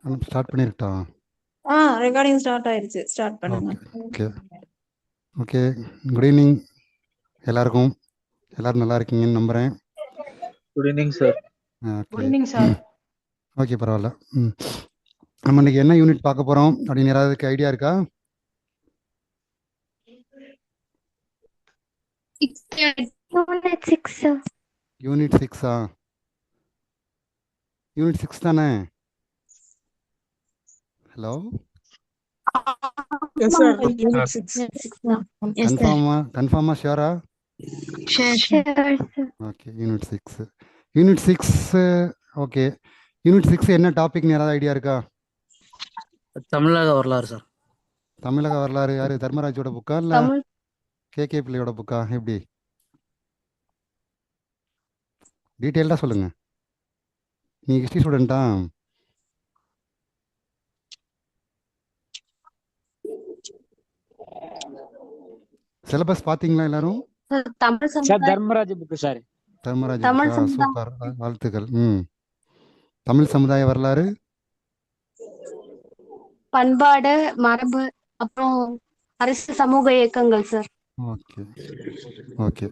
Start பண்ணிருக்கா? Recording start ஆயிருச்சு. Start பண்ணுங்க. Okay okay. குட் ஈவினிங் எல்லாருக்கும். எல்லாரும் நல்லா இருக்கீங்கன்னு நம்புகிறேன். Good evening sir. Good evening sir. Okay, பரவாயில்ல. நம்ம இன்னைக்கு என்ன யூனிட் பார்க்க போகிறோம் அப்படின்னு யாராவதுக்கு ஐடியா இருக்கா? யூனிட் 6ஆ? யூனிட் 6 தானே? ஹலோ, கன்ஃபார்மா ஷியோரா? Okay, unit 6. Unit 6 okay. Unit 6 என்ன டாபிக்னு யாராவது ஐடியா இருக்கா? தமிழக வரலாறு சார். தமிழக வரலாறு யாரு? தர்மராஜோட புக்கா இல்ல கே பிள்ளையோட புக்கா? எப்படி டீட்டெயில்டாக சொல்லுங்க. நீங்க ஹிஸ்ட்ரி ஸ்டூடெண்டா? சிலபஸ் பாத்தீங்களா எல்லாரும்? Dharmaraj book sir. தர்மராஜ் புக்கா? சூப்பர், வாழ்த்துக்கள். தமிழ் சமுதாய வரலாறு, பண்பாடு, மரபு, அப்புறம் அரசு சமூக இயக்கங்கள் சார். Okay okay.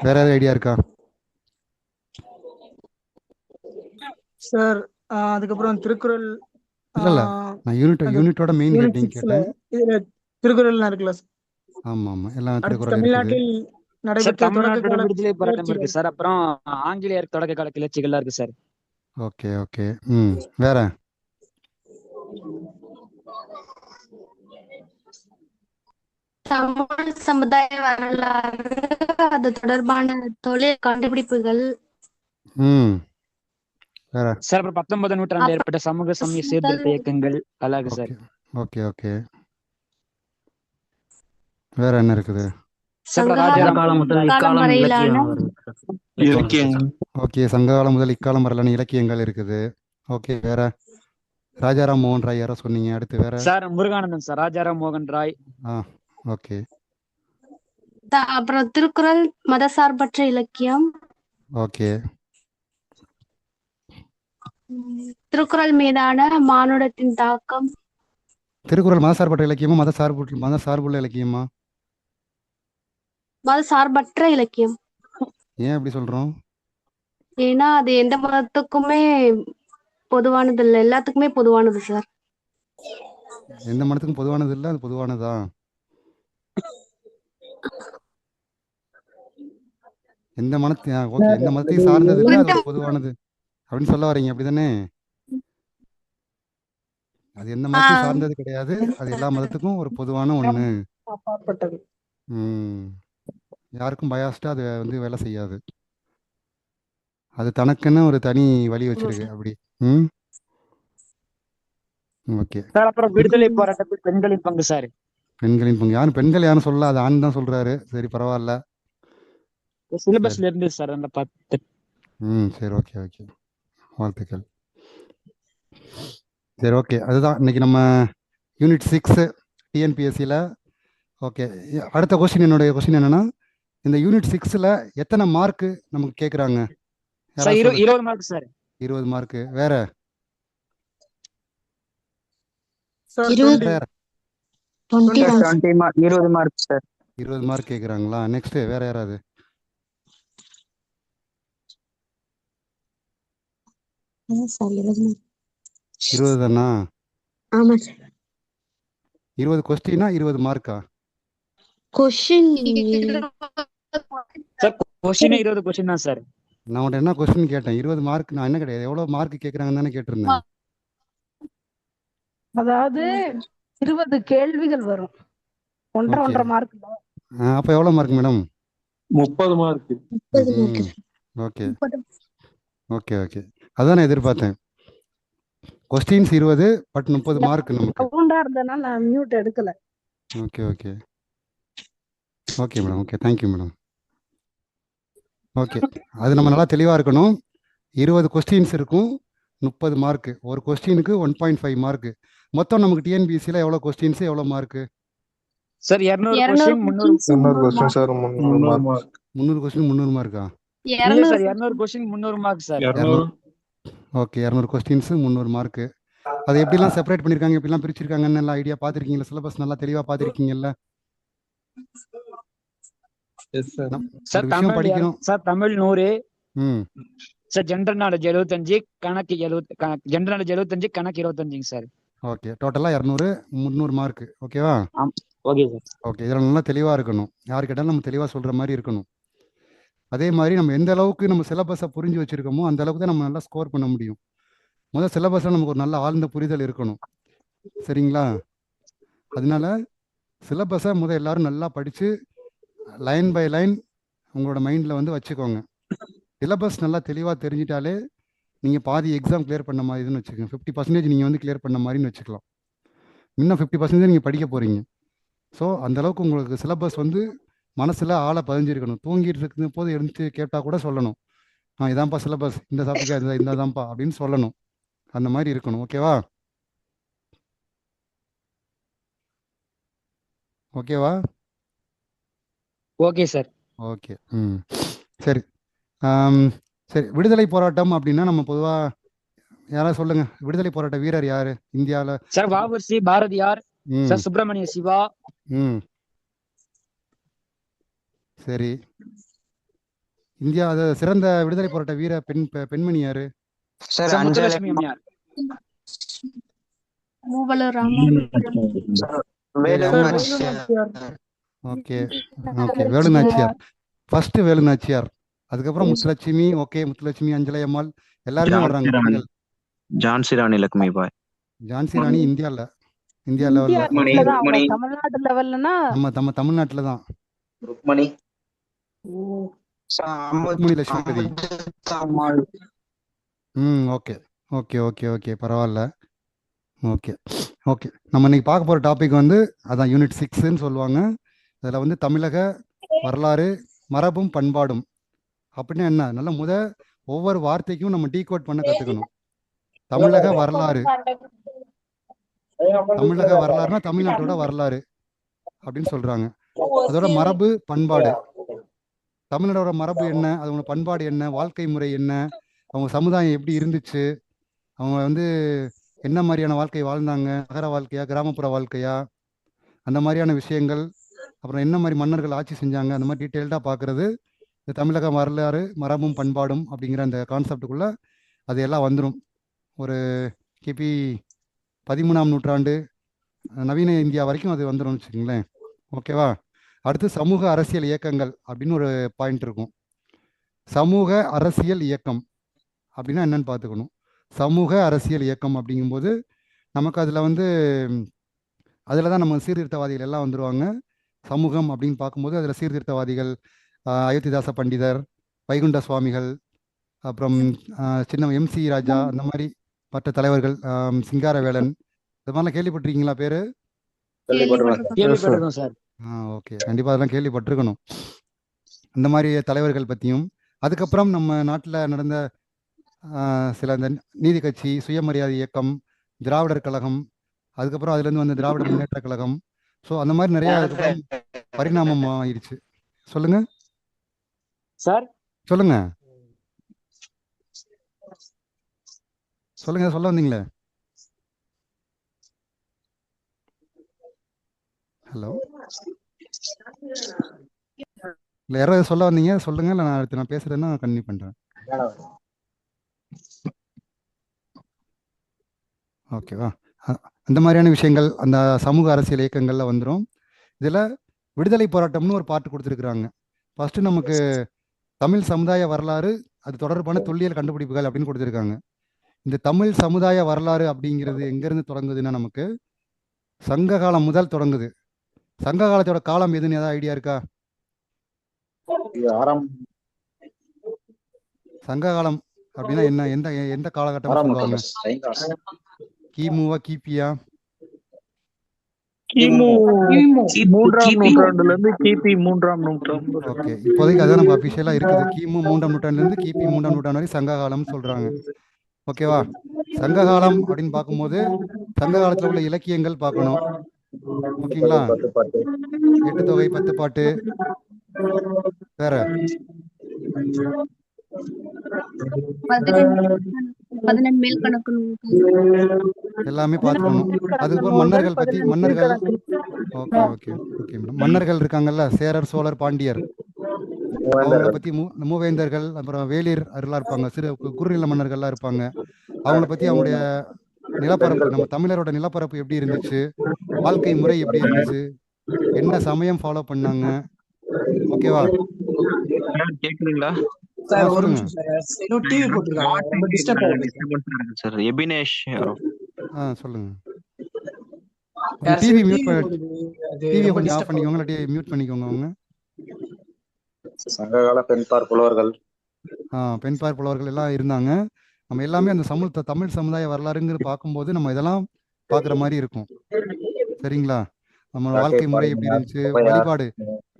வேற ஏதாவது ஐடியா இருக்கா சார்? அதுக்கப்புறம் திருக்குறள். இல்ல நான் யூனிட்டோட மெயின் ஹெட்டிங் கேட்டேன். இதுல திருக்குறள் இருக்குல்ல சார்? ஆமா ஆமா, எல்லாம் திருக்குறள் தமிழ்நாட்டில் நடைபெற்ற தொடக்க விடுதலை போராட்டம் இருக்கு சார். அப்புறம் ஆங்கிலேயர் தொடக்க கால கிளர்ச்சிகள்லாம் இருக்கு சார். Okay okay. வேற தமிழ் சமுதாய வரலாறு, அது தொடர்பான தொழில் கண்டுபிடிப்புகள். வேற சார் அப்புறம் 19ஆம் நூற்றாண்டு ஏற்பட்ட சமூக சமய சீர்திருத்த இயக்கங்கள் அழகு சார். Okay okay. வேற என்ன இருக்குது? சங்ககாலம் முதல் இக்காலம் இலக்கியங்கள். ஓகே, சங்ககாலம் முதல் இக்காலம் வரலான இலக்கியங்கள் இருக்குது. ஓகே. வேற ராஜாராம் மோகன் ராய் யாரோ சொன்னீங்க. அடுத்து வேற சார் முருகானந்தம் சார். ராஜாராம் மோகன் ராய். ஓகே. அப்புறம் திருக்குறள் மதசார்பற்ற இலக்கியம். ஓகே. திருக்குறள் மீதான மானுடத்தின் தாக்கம். திருக்குறள் மதசார்பற்ற இலக்கியமா மதசார்புள்ள இலக்கியமா? மதசார்பற்ற இலக்கியம். ஏன் அப்படி சொல்றோம்? ஏன்னா அது எந்த மதத்துக்குமே பொதுவானது இல்லை, எல்லாத்துக்குமே பொதுவானது சார். எந்த மதத்துக்கும் பொதுவானது இல்லை, அது பொதுவானதா? எந்த மதத்தையும் சார்ந்தது இல்லை, அது பொதுவானது அப்படின்னு சொல்ல வரீங்க, அப்படிதானே? அது எந்த மதத்தையும் சார்ந்தது கிடையாது, அது எல்லா மதத்துக்கும் ஒரு பொதுவான ஒண்ணு. யாருக்கும் பயாஸ்டா அது வேலை செய்யாது. அது தனக்குன்னு ஒரு தனி வழி வச்சிருக்கு அப்படி. ஓகே. அப்புறம் விடுதலை போராட்டத்தில் பெண்களின் பங்கு சார். பெண்களின் பங்கு பெண்கள் யாரும் சொல்லல, அது ஆண் தான் சொல்றாரு. சரி, பரவாயில்ல. சிலபஸ்ல இருந்து சார் அந்த 10. சரி, ஓகே ஓகே, வாழ்த்துக்கள். சரி, ஓகே. அதுதான் இன்னைக்கு நம்ம யூனிட் 6 டிஎன்பிஎஸ்சியில். ஓகே. அடுத்த கொஸ்டின், என்னுடைய கொஸ்டின் என்னன்னா, இந்த யூனிட் 6ல எத்தனை மார்க் நமக்கு கேக்குறாங்க? 20 மார்க் சார். 20 மார்க். வேற 20 மார்க் சார். 20 மார்க் கேக்குறாங்களா? நெக்ஸ்ட் வேற யாராவது? தானா? 20 கொஸ்டினா 20 மார்க்கா? கொஸ்டின் 20 கொஸ்டின் தான் சார். நான் உன்கிட்ட என்ன கொஸ்டின் கேட்டேன்? 20 மார்க் நான் என்ன கிடையாது, எவ்வளவு மார்க் கேக்குறாங்கன்னு தானே கேட்டிருந்தேன். அதாவது 20 கேள்விகள் வரும். 1.5 மார்க். அப்ப எவ்வளவு mark madam? 30 mark. Okay okay okay. அதான் நான் எதிர்பார்த்தேன். கொஸ்டின்ஸ் 20 பட் 30 மார்க் நமக்கு. கவுண்டா இருந்தனா நான் மியூட் எடுக்கல. Okay okay okay madam. Okay, thank you madam. Okay, அது நம்ம நல்லா தெளிவாக இருக்கணும். 20 கொஸ்டின்ஸ் இருக்கும், 30 மார்க். ஒரு கொஸ்டினுக்கு 1.5 மார்க். மொத்தம் நமக்கு டிஎன்பிஎஸ்சியில் எவ்வளோ கொஸ்டின்ஸ், எவ்வளோ mark sir? 200 question 300 question sir. 300 mark. 300 question 300 மார்க்கா? இல்ல sir, 200 question 300 mark sir. Okay, 200 questions 300 mark. அதை எப்படிலாம் செப்பரேட் பண்ணியிருக்காங்க, எப்படிலாம் பிரிச்சிருக்காங்கன்னு எல்லாம் ஐடியா பார்த்துருக்கீங்களா? சிலபஸ் நல்லா தெளிவாக பார்த்துருக்கீங்கல்ல? S sir. சார் ஒரு விஷயம் தமிழ் படிக்கிறோம். சார் தமிழ் 100, ம் சார் ஜென்ரல் நாலேஜ் 75, கணக்கு 70, ஜென்ரல் நாலேஜ் 75, கணக்கு 25 சார். ஓகே, டோட்டலாக 200 300 மார்க். ஓகேவா? Okay sir. ஓகே, இதில் நல்லா தெளிவாக இருக்கணும். யார் கேட்டாலும் நம்ம தெளிவாக சொல்கிற மாதிரி இருக்கணும். அதே மாதிரி நம்ம எந்த அளவுக்கு நம்ம சிலபஸை புரிஞ்சு வச்சுருக்கோமோ அந்த அளவுக்கு தான் நம்ம நல்லா ஸ்கோர் பண்ண முடியும். முதல் சிலபஸில் நமக்கு ஒரு நல்ல ஆழ்ந்த புரிதல் இருக்கணும். சரிங்களா? அதனால சிலபஸை எல்லாரும் நல்லா படித்து லைன் பை லைன் உங்களோட மைண்டில் வந்து வச்சுக்கோங்க. சிலபஸ் நல்லா தெளிவாக தெரிஞ்சிட்டாலே நீங்கள் பாதி எக்ஸாம் கிளியர் பண்ண மாதிரின்னு வச்சுக்கோங்க. 50% நீங்கள் வந்து கிளியர் பண்ண மாதிரின்னு வச்சுக்கலாம். இன்னும் 50% நீங்கள் படிக்க போகிறீங்க. ஸோ அந்தளவுக்கு உங்களுக்கு சிலபஸ் வந்து மனசில் ஆழ பதிஞ்சிருக்கணும். தூங்கிட்டு இருக்கிற போது எழுந்து கேட்டால் கூட சொல்லணும், இதான்ப்பா சிலபஸ், இந்த டாப்பிக்காக இந்த தான்ப்பா அப்படின்னு சொல்லணும். அந்த மாதிரி இருக்கணும். ஓகேவா? ஓகேவா? Okay sir. ஓகே. சரி. சரி, விடுதலை போராட்டம் அப்படின்னா நம்ம பொதுவாக யாராவது சொல்லுங்க, விடுதலை போராட்ட வீரர் யாரு இந்தியாவில்? Sir VOC., Bharathiyar, sir Subramaniya Siva. சரி, இந்தியா சிறந்த விடுதலை போராட்ட வீர பெண்மணி யாரு? சார் முத்துலட்சுமி அம்மையார். Moovalur okay okay, Velu Nachiyar. First Velu Nachiyar, அதுக்கப்புறம் முத்துலட்சுமி. ஓகே, முத்துலட்சுமி, அஞ்சலை அம்மாள் எல்லாருமே வர்றாங்க. ஜான்சி ராணி லக்ஷ்மிபாய். ஜான்சி ராணி இந்தியா லெவல்ல, தமிழ்நாடு லெவல்லனா நம்ம தமிழ்நாட்டுல தான். Rukmini Lakshmipathi. Okay okay okay okay, பரவாயில்ல. ஓகே ஓகே, நம்ம இன்னைக்கு பார்க்க போகிற டாபிக் வந்து அதான் யூனிட் 6ன்னு சொல்லுவாங்க. அதில் வந்து தமிழக வரலாறு, மரபும் பண்பாடும் அப்படின்னா என்ன, நல்ல ஒவ்வொரு வார்த்தைக்கும் நம்ம டீகோட் பண்ண கற்றுக்கணும். தமிழக வரலாறு, தமிழக வரலாறுனா தமிழ்நாட்டோட வரலாறு அப்படின்னு சொல்கிறாங்க. அதோட மரபு பண்பாடு, தமிழனோட மரபு என்ன, அதோட பண்பாடு என்ன, வாழ்க்கை முறை என்ன, அவங்க சமுதாயம் எப்படி இருந்துச்சு, அவங்க வந்து என்ன மாதிரியான வாழ்க்கை வாழ்ந்தாங்க, நகர வாழ்க்கையா கிராமப்புற வாழ்க்கையா, அந்த மாதிரியான விஷயங்கள், அப்புறம் என்ன மாதிரி மன்னர்கள் ஆட்சி செஞ்சாங்க, அந்த மாதிரி டீட்டெயில்டாக பார்க்குறது இந்த தமிழக வரலாறு, மரபும் பண்பாடும் அப்படிங்கிற அந்த கான்செப்டுக்குள்ளே அது எல்லாம் வந்துடும். ஒரு கிபி 13ஆம் நூற்றாண்டு நவீன இந்தியா வரைக்கும் அது வந்துடும் வச்சுக்கோங்களேன். ஓகேவா? அடுத்து சமூக அரசியல் இயக்கங்கள் அப்படின்னு ஒரு பாயிண்ட் இருக்கும். சமூக அரசியல் இயக்கம் அப்படின்னா என்னன்னு பார்த்துக்கணும். சமூக அரசியல் இயக்கம் அப்படிங்கும்போது நமக்கு அதில் வந்து அதில் தான் நம்ம சீர்திருத்தவாதிகள் எல்லாம் வந்துடுவாங்க. சமூகம் அப்படின்னு பார்க்கும்போது அதில் சீர்திருத்தவாதிகள் அயோத்திதாச பண்டிதர், வைகுண்ட சுவாமிகள், அப்புறம் சின்ன MC ராஜா, அந்த மாதிரி மற்ற தலைவர்கள், சிங்காரவேலன், இது மாதிரிலாம் கேள்விப்பட்டிருக்கீங்களா பேர்? கேள்விப்பட்டிருக்கோம் சார். ஓகே, கண்டிப்பாக அதெல்லாம் கேள்விப்பட்டிருக்கணும். அந்த மாதிரி தலைவர்கள் பற்றியும், அதுக்கப்புறம் நம்ம நாட்டில் நடந்த சில இந்த நீதி கட்சி, சுயமரியாதை இயக்கம், திராவிடர் கழகம், அதுக்கப்புறம் அதுலேருந்து வந்த திராவிட முன்னேற்ற கழகம், ஸோ அந்த மாதிரி நிறைய பரிணாமம் ஆயிடுச்சு. சொல்லுங்க சார், சொல்லுங்க சொல்லுங்க, சொல்ல வந்தீங்களே. ஹலோ, இல்லை யாராவது சொல்ல வந்தீங்க, சொல்லுங்க. இல்லை நான் அடுத்து நான் பேசுறேன்னா கண்டினியூ பண்ணுறேன். ஓகேவா? அந்த மாதிரியான விஷயங்கள் அந்த சமூக அரசியல் இயக்கங்களில் வந்துடும். இதில் விடுதலை போராட்டம்னு ஒரு பாட்டு கொடுத்துருக்குறாங்க. ஃபஸ்ட்டு நமக்கு தமிழ் சமுதாய வரலாறு, அது தொடர்பான தொல்லியல் கண்டுபிடிப்புகள் அப்படின்னு கொடுத்துருக்காங்க. இந்த தமிழ் சமுதாய வரலாறு அப்படிங்கிறது எங்கேருந்து தொடங்குதுன்னா நமக்கு சங்க காலம் முதல் தொடங்குது. சங்க காலத்தோட காலம் எதுன்னு ஏதாவது ஐடியா இருக்கா? சங்க காலம் அப்படின்னா என்ன, எந்த எந்த காலகட்டம் சொல்லுவாங்க? கிமுவா கிபியா? கிமு 3ஆம் நூற்றாண்டுல இருந்து கிபி 3ஆம் நூற்றாண்டு. ஓகே, இப்போதைக்கு அதான் நம்ம அபிஷியலா இருக்குது. கிமு 3ஆம் நூற்றாண்டுல இருந்து கிபி 3ஆம் நூற்றாண்டு வரை சங்க காலம்னு சொல்றாங்க. ஓகேவா? சங்க காலம் அப்படின்னு பார்க்கும்போது சங்க காலத்துல உள்ள இலக்கியங்கள் பார்க்கணும். ஓகேங்களா? 8 தொகை, 10 பாட்டு, வேற பதினெண் மேல் கணக்கு நூல்கள். எல்லாமே பார்த்துக்கணும். அதுக்கப்புறம் மன்னர்கள் பத்தி மன்னர்கள் ஓகே ஓகே ஓகே மேடம். மன்னர்கள் இருக்காங்கல்ல, சேரர் சோழர் பாண்டியர், அவங்கள பத்தி மூவேந்தர்கள், அப்புறம் வேளிர் அருளா இருப்பாங்க, சிறு குறுநில மன்னர்கள்லாம் இருப்பாங்க. அவங்கள பத்தி அவங்களுடைய நிலப்பரப்பு, நம்ம தமிழரோட நிலப்பரப்பு எப்படி இருந்துச்சு, வாழ்க்கை முறை எப்படி இருந்துச்சு, என்ன சமயம் ஃபாலோ பண்ணாங்க. ஓகேவா? கேக்குறீங்களா சார் ஒரு சொல்லுங்க. நிமிஷம் சார், இன்னும் டிவி போட்டுருக்காங்க, ரொம்ப டிஸ்டர்ப் ஆகுது. சார் எபினேஷ் சொல்லுங்க. யார் டிவி சார் மியூட் டிவி போடுது? அது டிவியை ரொம்ப கொஞ்சம் ஆஃப் டிஸ்டர்ப் பண்ணிக்கோங்க, ஆகுது. இல்லாட்டி மியூட் பண்ணிக்கோங்க அவங்க. சங்ககால பெண்பார் புலவர்கள் பெண்பார் புலவர்கள் எல்லாம் இருந்தாங்க. நம்ம எல்லாமே அந்த தமிழ் சமுதாய வரலாறுங்கிற பார்க்கும்போது நம்ம இதெல்லாம் பார்க்குற மாதிரி இருக்கும். சரிங்களா? நம்ம வாழ்க்கை முறை எப்படி இருந்துச்சு, வழிபாடு,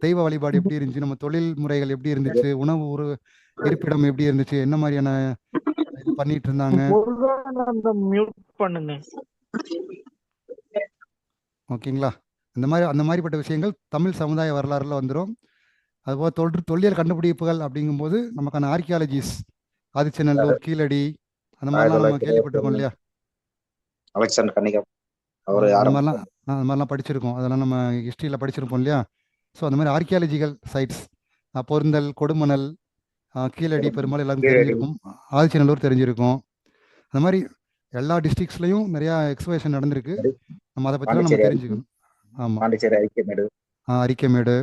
தெய்வ வழிபாடு எப்படி இருந்துச்சு, நம்ம தொழில் முறைகள் எப்படி இருந்துச்சு, உணவு இருப்பிடம் எப்படி இருந்துச்சு, என்ன மாதிரியான இது பண்ணிட்டு இருந்தாங்க. மியூட் பண்ணுங்க. ஓகேங்களா? அந்த மாதிரிப்பட்ட விஷயங்கள் தமிழ் சமுதாய வரலாறுல வந்துடும். அதுபோல் தொல்லியல் கண்டுபிடிப்புகள் அப்படிங்கும்போது நமக்கான ஆர்கியாலஜிஸ், ஆதிச்சநல்லூர், கீழடி, அந்த மாதிரிலாம் நம்ம கேள்விப்பட்டிருக்கோம் இல்லையா? அலெக்சாண்டர் கன்னிகா அந்த மாதிரிலாம் படிச்சிருக்கோம். அதெல்லாம் நம்ம ஹிஸ்ட்ரியில் படிச்சிருப்போம் இல்லையா? ஸோ அந்த மாதிரி ஆர்கியாலஜிக்கல் சைட்ஸ், பொருந்தல், கொடுமணல், கீழடி பெரும்பாலும் எல்லாருக்கும் தெரிஞ்சிருக்கும், ஆதிச்சநல்லூர் தெரிஞ்சிருக்கும். அந்த மாதிரி எல்லா டிஸ்ட்ரிக்ஸ்லையும் நிறையா எக்ஸ்பிளேஷன் நடந்திருக்கு. நம்ம அதை பற்றிலாம் நம்ம தெரிஞ்சுக்கணும். ஆமாம், பாண்டிச்சேரி ஐக்கியமேடு, அரிக்கமேடு,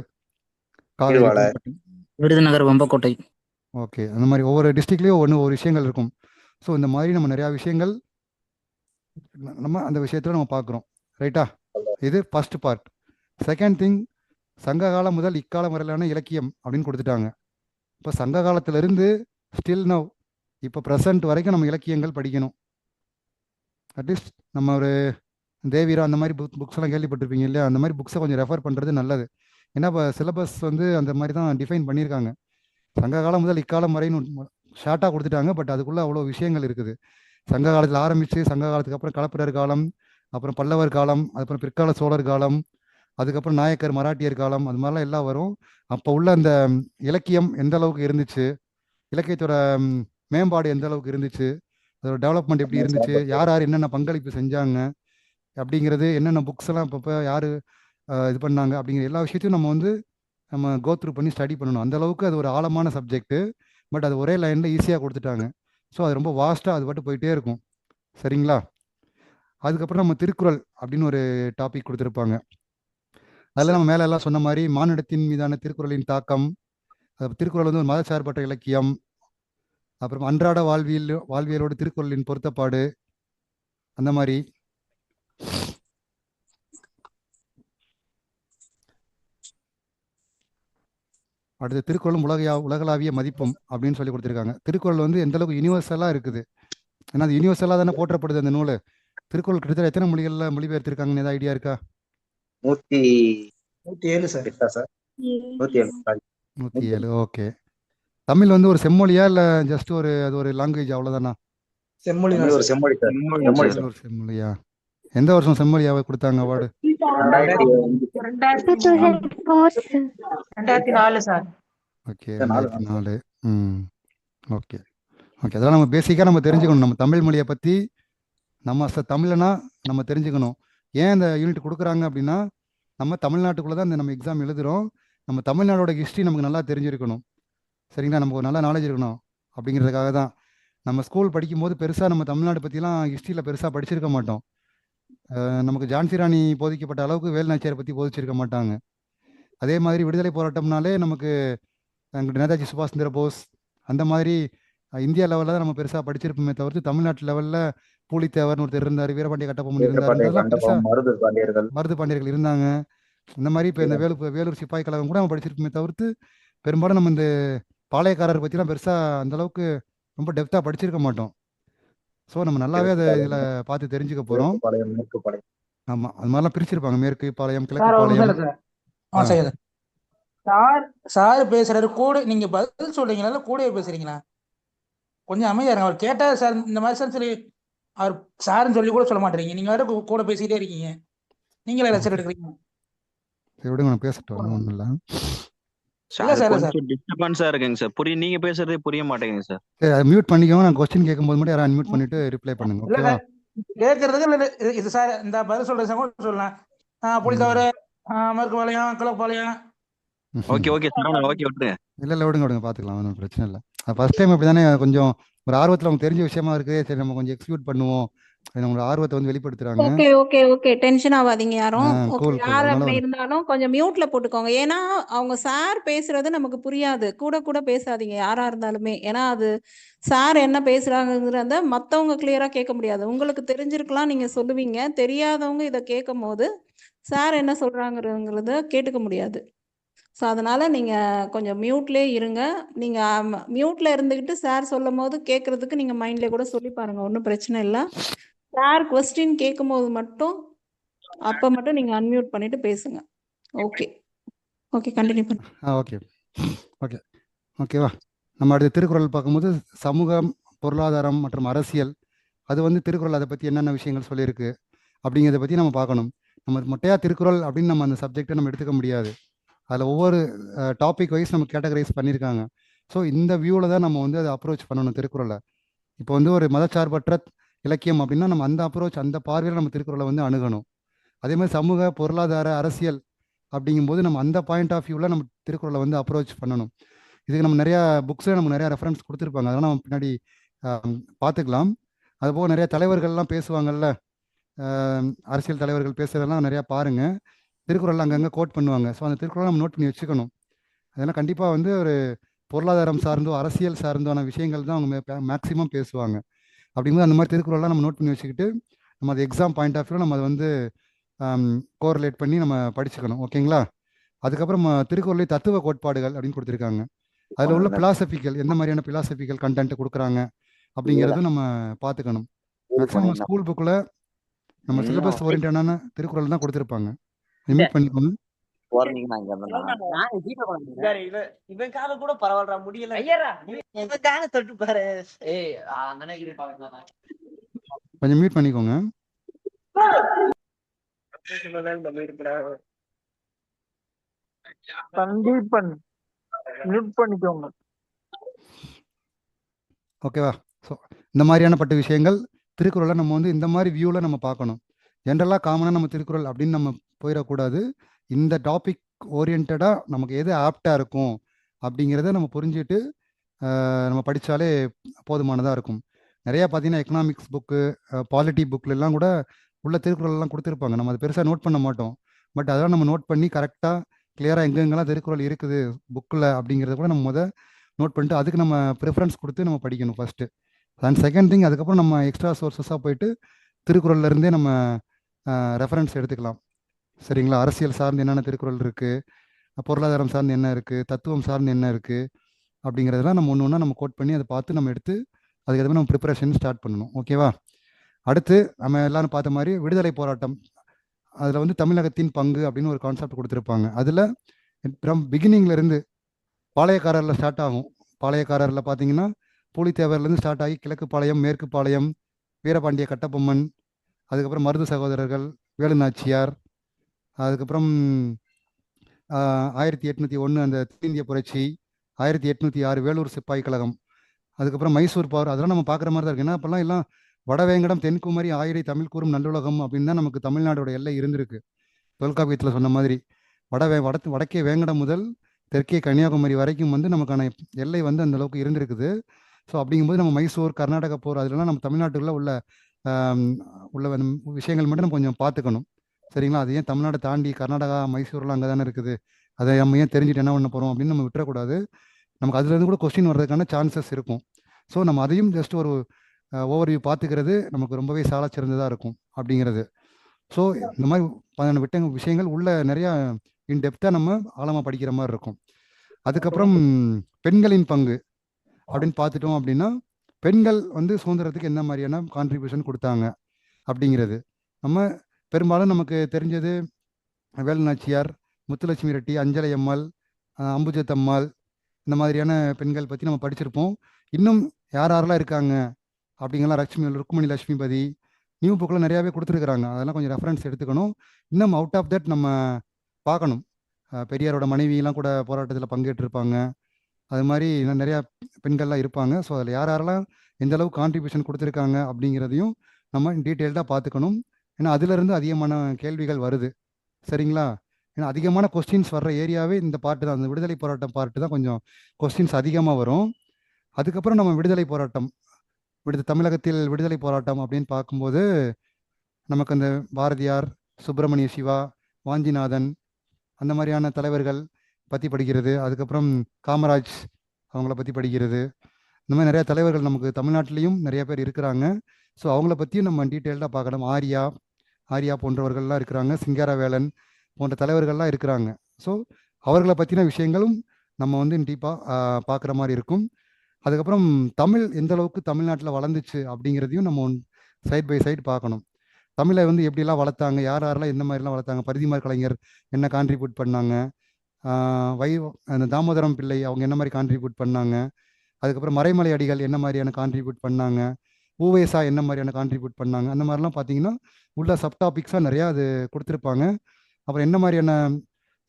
காவேரி, விருதுநகர், வம்பக்கோட்டை. ஓகே. அந்த மாதிரி ஒவ்வொரு டிஸ்ட்ரிக்ட்லேயும் ஒவ்வொரு விஷயங்கள் இருக்கும். ஸோ இந்த மாதிரி நம்ம நிறையா விஷயங்கள் நம்ம அந்த விஷயத்தில் நம்ம பார்க்குறோம். ரைட்டா? இது ஃபர்ஸ்ட் பார்ட். செகண்ட் திங், சங்க காலம் முதல் இக்காலம் வரையிலான இலக்கியம் அப்படின்னு கொடுத்துட்டாங்க. இப்போ சங்க காலத்திலிருந்து ஸ்டில் நவ் இப்போ ப்ரெசன்ட் வரைக்கும் நம்ம இலக்கியங்கள் படிக்கணும். அட்லீஸ்ட் நம்ம ஒரு தேவீரா அந்த மாதிரி புக்ஸ் எல்லாம் கேள்விப்பட்டிருப்பீங்க இல்லையா? அந்த மாதிரி புக்ஸை கொஞ்சம் ரெஃபர் பண்ணுறது நல்லது. ஏன்னா இப்போ சிலபஸ் வந்து அந்த மாதிரி தான் டிஃபைன் பண்ணியிருக்காங்க. சங்க காலம் முதல் இக்காலம் வரைன்னு ஷார்ட்டாக கொடுத்துட்டாங்க. பட் அதுக்குள்ளே அவ்வளோ விஷயங்கள் இருக்குது. சங்க காலத்தில் ஆரம்பித்து சங்க காலத்துக்கு அப்புறம் களப்பிரர் காலம், அப்புறம் பல்லவர் காலம், அதுக்கப்புறம் பிற்கால சோழர் காலம், அதுக்கப்புறம் நாயக்கர் மராட்டியர் காலம், அது மாதிரிலாம் எல்லாம் வரும். அப்போ உள்ள அந்த இலக்கியம் எந்த அளவுக்கு இருந்துச்சு, இலக்கியத்தோட மேம்பாடு எந்த அளவுக்கு இருந்துச்சு, அதோட டெவலப்மெண்ட் எப்படி இருந்துச்சு, யார் யார் என்னென்ன பங்களிப்பு செஞ்சாங்க அப்படிங்கிறது, என்னென்ன புக்ஸ் எல்லாம் இப்போ யார் இது பண்ணாங்க அப்படிங்கிற எல்லா விஷயத்தையும் நம்ம கோத்ரூ பண்ணி ஸ்டடி பண்ணணும். அந்த அளவுக்கு அது ஒரு ஆழமான சப்ஜெக்ட்டு. பட் அது ஒரே லைனில் ஈஸியாக கொடுத்துட்டாங்க. ஸோ அது ரொம்ப வாஸ்ட்டாக அது பாட்டு போயிட்டே இருக்கும். சரிங்களா? அதுக்கப்புறம் நம்ம திருக்குறள் அப்படின்னு ஒரு டாபிக் கொடுத்துருப்பாங்க. அதில் நம்ம மேலே எல்லாம் சொன்ன மாதிரி மானிடத்தின் மீதான திருக்குறளின் தாக்கம், திருக்குறள் வந்து ஒரு மதச்சார்பற்ற இலக்கியம், அப்புறம் அன்றாட வாழ்வியலோடு திருக்குறளின் பொருத்தப்பாடு, அந்த மாதிரி. அடுத்து திருக்குறளும் உலகளாவிய மதிப்பும் அப்படின்னு சொல்லி கொடுத்துருக்காங்க. திருக்குறள் வந்து எந்த அளவுக்கு யூனிவர்சலாக இருக்குது. ஏன்னா அது யூனிவர்சலாக தானே போற்றப்படுது அந்த நூல். திருக்குறள் கிட்டத்தட்ட எத்தனை மொழிகளில் மொழிபெயர்த்திருக்காங்கன்னு ஏதாவது ஐடியா இருக்கா? 107 சார். 107. ஓகே. தமிழ் வந்து ஒரு செம்மொழியா இல்லை ஜஸ்ட் அது ஒரு லாங்குவேஜ் அவ்வளோதானா? செம்மொழி ஒரு செம்மொழியா? எந்த வருஷம் செம்மொழியாவை கொடுத்தாங்க award? 2004 sir. Okay, 2004. Okay okay. அதெல்லாம் நம்ம பேசிக்காக நம்ம தெரிஞ்சுக்கணும். நம்ம தமிழ் மொழியை பற்றி நம்ம தமிழனா நம்ம தெரிஞ்சுக்கணும். ஏன் இந்த யூனிட் கொடுக்குறாங்க அப்படின்னா, நம்ம தமிழ்நாட்டுக்குள்ளே தான் நம்ம எக்ஸாம் எழுதுகிறோம். நம்ம தமிழ்நாடோட ஹிஸ்ட்ரி நமக்கு நல்லா தெரிஞ்சிருக்கணும். சரிங்களா? நமக்கு ஒரு நல்ல நாலேஜ் இருக்கணும் அப்படிங்கிறதுக்காக தான். நம்ம ஸ்கூல் படிக்கும்போது பெருசாக நம்ம தமிழ்நாடு பற்றிலாம் ஹிஸ்ட்ரியில் பெருசாக படிச்சிருக்க மாட்டோம். நமக்கு ஜான்சி ராணி போதிக்கப்பட்ட அளவுக்கு வேலுநாச்சியாரை பற்றி போதிச்சிருக்க மாட்டாங்க. அதே மாதிரி விடுதலை போராட்டம்னாலே நமக்கு நேதாஜி சுபாஷ் சந்திர போஸ் அந்த மாதிரி இந்தியா லெவலில் தான் நம்ம பெருசாக படிச்சிருப்போமே தவிர்த்து தமிழ்நாட்டு லெவலில் பூலித்தேவர்னு ஒருத்தர் இருந்தார், வீரபாண்டிய கட்டபொம்மன் இருந்தார், மருது பாண்டியர்கள் இருந்தாங்க. இந்த மாதிரி இப்போ இந்த வேலூர் சிப்பாய் கழகம் கூட நம்ம படிச்சிருப்போமே தவிர்த்து பெரும்பாலும் நம்ம இந்த பாளையக்காரர் பற்றிலாம் பெருசாக அந்த அளவுக்கு ரொம்ப டெப்த்தாக படிச்சிருக்க மாட்டோம். ஸோ நம்ம நல்லாவே அதை இதில் பார்த்து தெரிஞ்சுக்க போகிறோம். ஆமாம், அது மாதிரிலாம் பிரிச்சிருப்பாங்க. மேற்கு பாளையம், கிழக்கு பாளையம். சார் பேசுறாரு கூட, நீங்க பதில் சொல்றீங்களா கூடவே பேசுறீங்களா? கொஞ்சம் அமைதியா இருங்க. அவர் கேட்டா சார் இந்த மாதிரி சார் சொல்லி அவர் சாருன்னு சொல்லி கூட சொல்ல மாட்டீங்க. நீங்க வேற கூட பேசிட்டே இருக்கீங்க. நீங்களே லெக்சர் எடுக்கிறீங்க. விடுங்க, நான் பேசிட்டு வரேன். ஒன்றும் இல்லை. இல்ல சார் இல்ல சார் கொஞ்சம் டிஸ்டர்பன்ஸா இருக்குங்க சார். நீங்க பேசுறதே புரிய மாட்டேங்குது சார். சரி, அதை மியூட் பண்ணிக்கோங்க. நான் கொஸ்டின் கேட்கும்போது மட்டும் யாரும் அன்மியூட் பண்ணிட்டு ரிப்ளை பண்ணுங்க. இல்ல ஓகேவா? சார் கேட்கறதுக்கு இல்ல இது சார் இந்த பதில் சொல்றேன் கூட சொல்லலாம். புளித்தவரு மறுக்கு பாளையம் கிழப்பாளையம். ஓகே சார், ஓகே விட்டுருங்க. இல்லை விடுங்க பார்த்துக்கலாம், ஒன்றும் பிரச்சனை இல்லை. ஃபர்ஸ்ட் டைம் அப்படி தானே, கொஞ்சம் ஒரு ஆர்வத்தில் அவங்க தெரிஞ்ச விஷயமா இருக்கு, சரி நம்ம கொஞ்சம் எக்ஸிக்யூட் பண்ணுவோம், நம்மளோட ஆர்வத்தை வந்து வெளிப்படுத்துறாங்க. ஓகே ஓகே ஓகே டென்ஷன் ஆகாதீங்க யாரும். ஓகே, கூல் யார் அதனால அப்படி இருந்தாலும் கொஞ்சம் மியூட்ல போட்டுக்கோங்க. ஏன்னா அவங்க சார் பேசுறது நமக்கு புரியாது. கூட கூட பேசாதீங்க யாரா இருந்தாலுமே. ஏன்னா அது சார் என்ன பேசுறாங்கிறத மத்தவங்க கிளியரா கேட்க முடியாது. உங்களுக்கு தெரிஞ்சிருக்கலாம், நீங்க சொல்லுவீங்க. தெரியாதவங்க இதை கேட்கும் போது சார் என்ன சொல்றாங்கிறத கேட்டுக்க முடியாது. ஸோ அதனால நீங்க கொஞ்சம் மியூட்லயே இருங்க. நீங்க மியூட்ல இருந்துகிட்டு சார் சொல்லும் போது கேட்கறதுக்கு நீங்க மைண்ட்லயே கூட சொல்லி பாருங்க, ஒன்றும் பிரச்சனை இல்லை. சார் கொஸ்டின் கேட்கும்போது மட்டும் அப்ப மட்டும் நீங்க அன்மியூட் பண்ணிட்டு பேசுங்க. ஓகே ஓகே கண்டினியூ பண்ணுங்க. ஓகே ஓகே ஓகேவா? நம்ம அடுத்த திருக்குறள் பார்க்கும்போது சமூகம், பொருளாதாரம் மற்றும் அரசியல், அது வந்து திருக்குறள் அதை பற்றி என்னென்ன விஷயங்கள் சொல்லியிருக்கு அப்படிங்கிறத பற்றி நம்ம பார்க்கணும். நம்ம மொட்டையாக திருக்குறள் அப்படின்னு நம்ம அந்த சப்ஜெக்டை நம்ம எடுத்துக்க முடியாது. அதில் ஒவ்வொரு டாபிக் வைஸ் நம்ம கேட்டகரைஸ் பண்ணியிருக்காங்க. ஸோ இந்த வியூவில் தான் நம்ம வந்து அதை அப்ரோச் பண்ணணும் திருக்குறளை. இப்போ வந்து ஒரு மதச்சார்பற்ற இலக்கியம் அப்படின்னா நம்ம அந்த அப்ரோச், அந்த பார்வையில் நம்ம திருக்குறளை வந்து அணுகணும். அதே மாதிரி சமூக, பொருளாதார, அரசியல் அப்படிங்கும்போது நம்ம அந்த பாயிண்ட் ஆஃப் வியூவில் நம்ம திருக்குறளை வந்து அப்ரோச் பண்ணணும். இதுக்கு நம்ம நிறையா புக்ஸில் நம்ம நிறையா ரெஃபரன்ஸ் கொடுத்துருப்பாங்க, அதெல்லாம் நம்ம பின்னாடி பார்த்துக்கலாம். அதுபோக நிறைய தலைவர்கள்லாம் பேசுவாங்கல்ல, அரசியல் தலைவர்கள் பேசுகிறதெல்லாம் நிறையா பாருங்கள். திருக்குறள் அங்கங்கே கோட் பண்ணுவாங்க. ஸோ அந்த திருக்குறளை நம்ம நோட் பண்ணி வச்சுக்கணும். அதெல்லாம் கண்டிப்பாக வந்து ஒரு பொருளாதாரம் சார்ந்தோ அரசியல் சார்ந்தோன விஷயங்கள் தான் அவங்க மேக்ஸிமம் பேசுவாங்க. அப்படிங்கும்போது அந்த மாதிரி திருக்குறள்லாம் நம்ம நோட் பண்ணி வச்சுக்கிட்டு நம்ம அது எக்ஸாம் பாயிண்ட் ஆஃப் வியூவில் நம்ம அதை வந்து கோரிலேட் பண்ணி நம்ம படிச்சுக்கணும். ஓகேங்களா? அதுக்கப்புறம் திருக்குறளை தத்துவ கோட்பாடுகள் அப்படின்னு கொடுத்துருக்காங்க. அதில் உள்ள பிலாசபிக்கல், எந்த மாதிரியான பிலாசபிக்கல் கண்டென்ட் கொடுக்குறாங்க அப்படிங்கிறதும் நம்ம பார்த்துக்கணும். மேக்ஸிமம் நம்ம ஸ்கூல் புக்கில் நம்ம சிலபஸ் ஓரியன்டான திருக்குறள் தான் கொடுத்துருப்பாங்க. லிமிட் பண்ணிக்கணும். இவன் கால கூட பரவாயில்ல முடியல. இவன் கால தொட்டு பாரு. கொஞ்சம் மியூட் பண்ணிக்கோங்க. சந்தீபன் மியூட் பண்ணிக்கோங்க. ஓகேவா? ஸோ இந்த மாதிரியான பட்ட விஷயங்கள் திருக்குறளை நம்ம வந்து இந்த மாதிரி வியூவில் நம்ம பார்க்கணும். ஜென்ரலாக காமனாக நம்ம திருக்குறள் அப்படின்னு நம்ம போயிடக்கூடாது. இந்த டாபிக் ஓரியன்டாக நமக்கு எது ஆப்டாக இருக்கும் அப்படிங்கிறத நம்ம புரிஞ்சுட்டு நம்ம படித்தாலே போதுமானதாக இருக்கும். நிறையா பார்த்தீங்கன்னா எக்கனாமிக்ஸ் புக்கு, பாலிட்டி புக்லாம் கூட உள்ள திருக்குறள்லாம் கொடுத்துருப்பாங்க. நம்ம அதை பெருசாக நோட் பண்ண மாட்டோம். பட் அதெல்லாம் நம்ம நோட் பண்ணி கரெக்டாக கிளியராக எங்கெங்கெல்லாம் திருக்குறள் இருக்குது புக்கில் அப்படிங்கிறத கூட நம்ம நோட் பண்ணிட்டு அதுக்கு நம்ம ப்ரிஃபரன்ஸ் கொடுத்து நம்ம படிக்கணும் ஃபஸ்ட்டு. அண்ட் செகண்ட் திங், அதுக்கப்புறம் நம்ம எக்ஸ்ட்ரா சோர்ஸஸாக போயிட்டு திருக்குறள்லேருந்தே நம்ம ரெஃபரன்ஸ் எடுத்துக்கலாம். சரிங்களா? அரசியல் சார்ந்து என்னென்ன திருக்குறள் இருக்குது, பொருளாதாரம் சார்ந்து என்ன இருக்குது, தத்துவம் சார்ந்து என்ன இருக்குது அப்படிங்கிறதெல்லாம் நம்ம ஒன்று ஒன்றா நம்ம கோட் பண்ணி அதை பார்த்து நம்ம எடுத்து அதுக்கு எதுவுமே நம்ம ப்ரிப்பரேஷன் ஸ்டார்ட் பண்ணணும். ஓகேவா? அடுத்து நம்ம எல்லாரும் பார்த்த மாதிரி விடுதலை போராட்டம், அதில் வந்து தமிழகத்தின் பங்கு அப்படின்னு ஒரு கான்செப்ட் கொடுத்துருப்பாங்க. அதில் ஃப்ரம் பிகினிங்லேருந்து பாளையக்காரரில் ஸ்டார்ட் ஆகும். பாளையக்காரரில் பார்த்தீங்கன்னா பூலித்தேவர்லேருந்து ஸ்டார்ட் ஆகி கிழக்கு பாளையம், மேற்கு பாளையம், வீரபாண்டிய கட்டபொம்மன், அதுக்கப்புறம் மருது சகோதரர்கள், வேலு நாச்சியார், அதுக்கப்புறம் 1801 அந்த இந்திய புரட்சி, 1806 வேலூர் சிப்பாய் கழகம், அதுக்கப்புறம் மைசூர் பவர், அதெல்லாம் நம்ம பார்க்குற மாதிரி தான் இருக்குது. ஏன்னா அப்போல்லாம் எல்லாம் வடவேங்கடம், தென்குமரி, ஆயிடை, தமிழ் கூறும் நல்லுலகம் அப்படின்னு தான் நமக்கு தமிழ்நாடோட எல்லை இருந்திருக்கு. தொல்காப்பியத்தில் சொன்ன மாதிரி வடக்கே வேங்கடம் முதல் தெற்கே கன்னியாகுமரி வரைக்கும் வந்து நமக்கான எல்லை வந்து அந்த அளவுக்கு இருந்திருக்குது. ஸோ அப்படிங்கும்போது நம்ம மைசூர், கர்நாடகா போர், அதெல்லாம் நம்ம தமிழ்நாட்டுக்குள்ள உள்ள விஷயங்கள் மட்டும் நம்ம கொஞ்சம் பார்த்துக்கணும். சரிங்களா? அது ஏன் தமிழ்நாடு தாண்டி கர்நாடகா, மைசூர்லாம் அங்கே தானே இருக்குது, அதை நம்ம ஏன் தெரிஞ்சுட்டு என்ன பண்ண போகிறோம் அப்படின்னு நம்ம விட்டுறக்கூடாது. நமக்கு அதுலேருந்து கூட கொஸ்டின் வர்றதுக்கான சான்சஸ் இருக்கும். ஸோ நம்ம அதையும் ஜஸ்ட் ஒரு ஓவர்வியூ பார்த்துக்கிறது நமக்கு ரொம்பவே சால சிறந்ததாக இருக்கும் அப்படிங்கிறது. ஸோ இந்த மாதிரி விட்ட விஷயங்கள் உள்ள நிறையா இன்டெப்த்தாக நம்ம ஆழமாக படிக்கிற மாதிரி இருக்கும். அதுக்கப்புறம் பெண்களின் பங்கு அப்படின்னு பார்த்துட்டோம் அப்படின்னா பெண்கள் வந்து சுதந்திரத்துக்கு என்ன மாதிரியான கான்ட்ரிபியூஷன் கொடுத்தாங்க அப்படிங்கிறது நம்ம பெரும்பாலும் நமக்கு தெரிஞ்சது வேலு நாச்சியார், முத்துலட்சுமி ரெட்டி, அஞ்சலை அம்மாள், அம்புஜத்தம்மாள், இந்த மாதிரியான பெண்கள் பற்றி நம்ம படிச்சிருப்போம். இன்னும் யாரெல்லாம் இருக்காங்க அப்படிங்கலாம் ருக்மணி லட்சுமிபதி நியூ புக்கில் நிறையாவே கொடுத்துருக்குறாங்க. அதெல்லாம் கொஞ்சம் ரெஃபரன்ஸ் எடுத்துக்கணும். இன்னும் அவுட் ஆஃப் தட் நம்ம பார்க்கணும். பெரியாரோட மனைவியெல்லாம் கூட போராட்டத்தில் பங்கேற்றிருப்பாங்க. அது மாதிரி இன்னும் நிறையா பெண்கள்லாம் இருப்பாங்க. ஸோ அதில் யார் யாரெல்லாம் எந்த அளவுக்கு கான்ட்ரிபியூஷன் கொடுத்துருக்காங்க அப்படிங்கிறதையும் நம்ம டீட்டெயில்டாக பார்த்துக்கணும். ஏன்னா அதிலிருந்து அதிகமான கேள்விகள் வருது. சரிங்களா? ஏன்னா அதிகமான கொஸ்டின்ஸ் வர்ற ஏரியாவே இந்த பார்ட்டு தான். அந்த விடுதலை போராட்டம் பார்ட்டு தான் கொஞ்சம் கொஸ்டின்ஸ் அதிகமாக வரும். அதுக்கப்புறம் நம்ம விடுதலை போராட்டம் தமிழகத்தில் விடுதலை போராட்டம் அப்படின்னு பார்க்கும்போது நமக்கு அந்த பாரதியார், சுப்பிரமணிய சிவா, வாஞ்சிநாதன் அந்த மாதிரியான தலைவர்கள் பற்றி படிக்கிறது. அதுக்கப்புறம் காமராஜ் அவங்கள பற்றி படிக்கிறது. இந்த மாதிரி நிறையா தலைவர்கள் நமக்கு தமிழ்நாட்டிலையும் நிறைய பேர் இருக்கிறாங்க. ஸோ அவங்கள பற்றியும் நம்ம டீட்டெயில்டாக பார்க்கணும். ஆரியா போன்றவர்கள்லாம் இருக்கிறாங்க. சிங்காரவேலன் போன்ற தலைவர்கள்லாம் இருக்கிறாங்க. ஸோ அவர்களை பற்றின விஷயங்களும் நம்ம வந்து டீப்பாக பார்க்குற மாதிரி இருக்கும். அதுக்கப்புறம் தமிழ் எந்த அளவுக்கு தமிழ்நாட்டில் வளர்ந்துச்சு அப்படிங்கிறதையும் நம்ம சைட் பை சைடு பார்க்கணும். தமிழை வந்து எப்படிலாம் வளர்த்தாங்க, யார் யாரெல்லாம் எந்த மாதிரிலாம் வளர்த்தாங்க, பரிதிமார் கலைஞர் என்ன கான்ட்ரிபியூட் பண்ணாங்க, அந்த தாமோதரம் பிள்ளை அவங்க என்ன மாதிரி கான்ட்ரிபியூட் பண்ணாங்க, அதுக்கப்புறம் மறைமலை அடிகள் என்ன மாதிரியான கான்ட்ரிபியூட் பண்ணாங்க, ஊவேசா என்ன மாதிரியான கான்ட்ரிபியூட் பண்ணாங்க, அந்த மாதிரிலாம் பார்த்தீங்கன்னா உள்ள சப்டாபிக்ஸாக நிறையா அது கொடுத்துருப்பாங்க. அப்புறம் என்ன மாதிரியான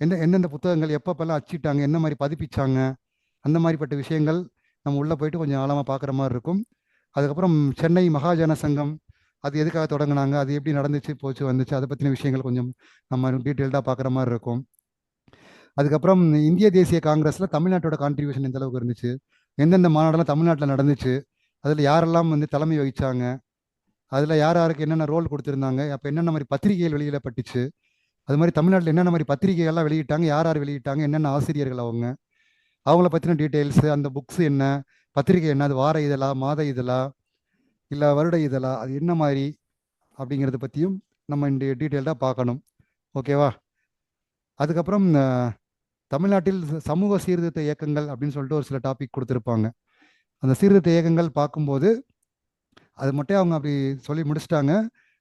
எந்தெந்த புத்தகங்கள் எப்பப்பெல்லாம் அச்சிட்டாங்க, என்ன மாதிரி பதிப்பிச்சாங்க, அந்த மாதிரிப்பட்ட விஷயங்கள் நம்ம உள்ளே போயிட்டு கொஞ்சம் ஆழமாக பார்க்குற மாதிரி இருக்கும். அதுக்கப்புறம் சென்னை மகாஜன சங்கம் அது எதுக்காக தொடங்கினாங்க, அது எப்படி நடந்துச்சு போச்சு வந்துச்சு, அதை பற்றின விஷயங்கள் கொஞ்சம் நம்ம டீட்டெயில்டாக பார்க்குற மாதிரி இருக்கும். அதுக்கப்புறம் இந்திய தேசிய காங்கிரஸில் தமிழ்நாட்டோட கான்ட்ரிபியூஷன் எந்த அளவுக்கு இருந்துச்சு, எந்தெந்த மாநாடெல்லாம் தமிழ்நாட்டில் நடந்துச்சு, அதில் யாரெல்லாம் வந்து தலைமை வகிச்சாங்க, அதில் யார் யாருக்கு என்னென்ன ரோல் கொடுத்துருந்தாங்க, அப்போ என்னென்ன மாதிரி பத்திரிகைகள் வெளியிடப்பட்டுச்சு, அது மாதிரி தமிழ்நாட்டில் என்னென்ன மாதிரி பத்திரிகைகள்லாம் வெளியிட்டாங்க, யார் யார் வெளியிட்டாங்க, என்னென்ன ஆசிரியர்கள் அவங்கள பற்றின டீட்டெயில்ஸு, அந்த புக்ஸ் என்ன, பத்திரிகை என்ன, அது வார இதழா, மாத இதழா, இல்லை வருட இதழா, அது என்ன மாதிரி அப்படிங்கிறத பற்றியும் நம்ம இந்த டீட்டெயில்டாக பார்க்கணும். ஓகேவா? அதுக்கப்புறம் தமிழ்நாட்டில் சமூக சீர்திருத்த இயக்கங்கள் அப்படின்னு சொல்லிட்டு ஒரு சில டாபிக் கொடுத்துருப்பாங்க. அந்த சீர்திருத்த இயக்கங்கள் பார்க்கும்போது அது மட்டும் அவங்க அப்படி சொல்லி முடிச்சிட்டாங்க.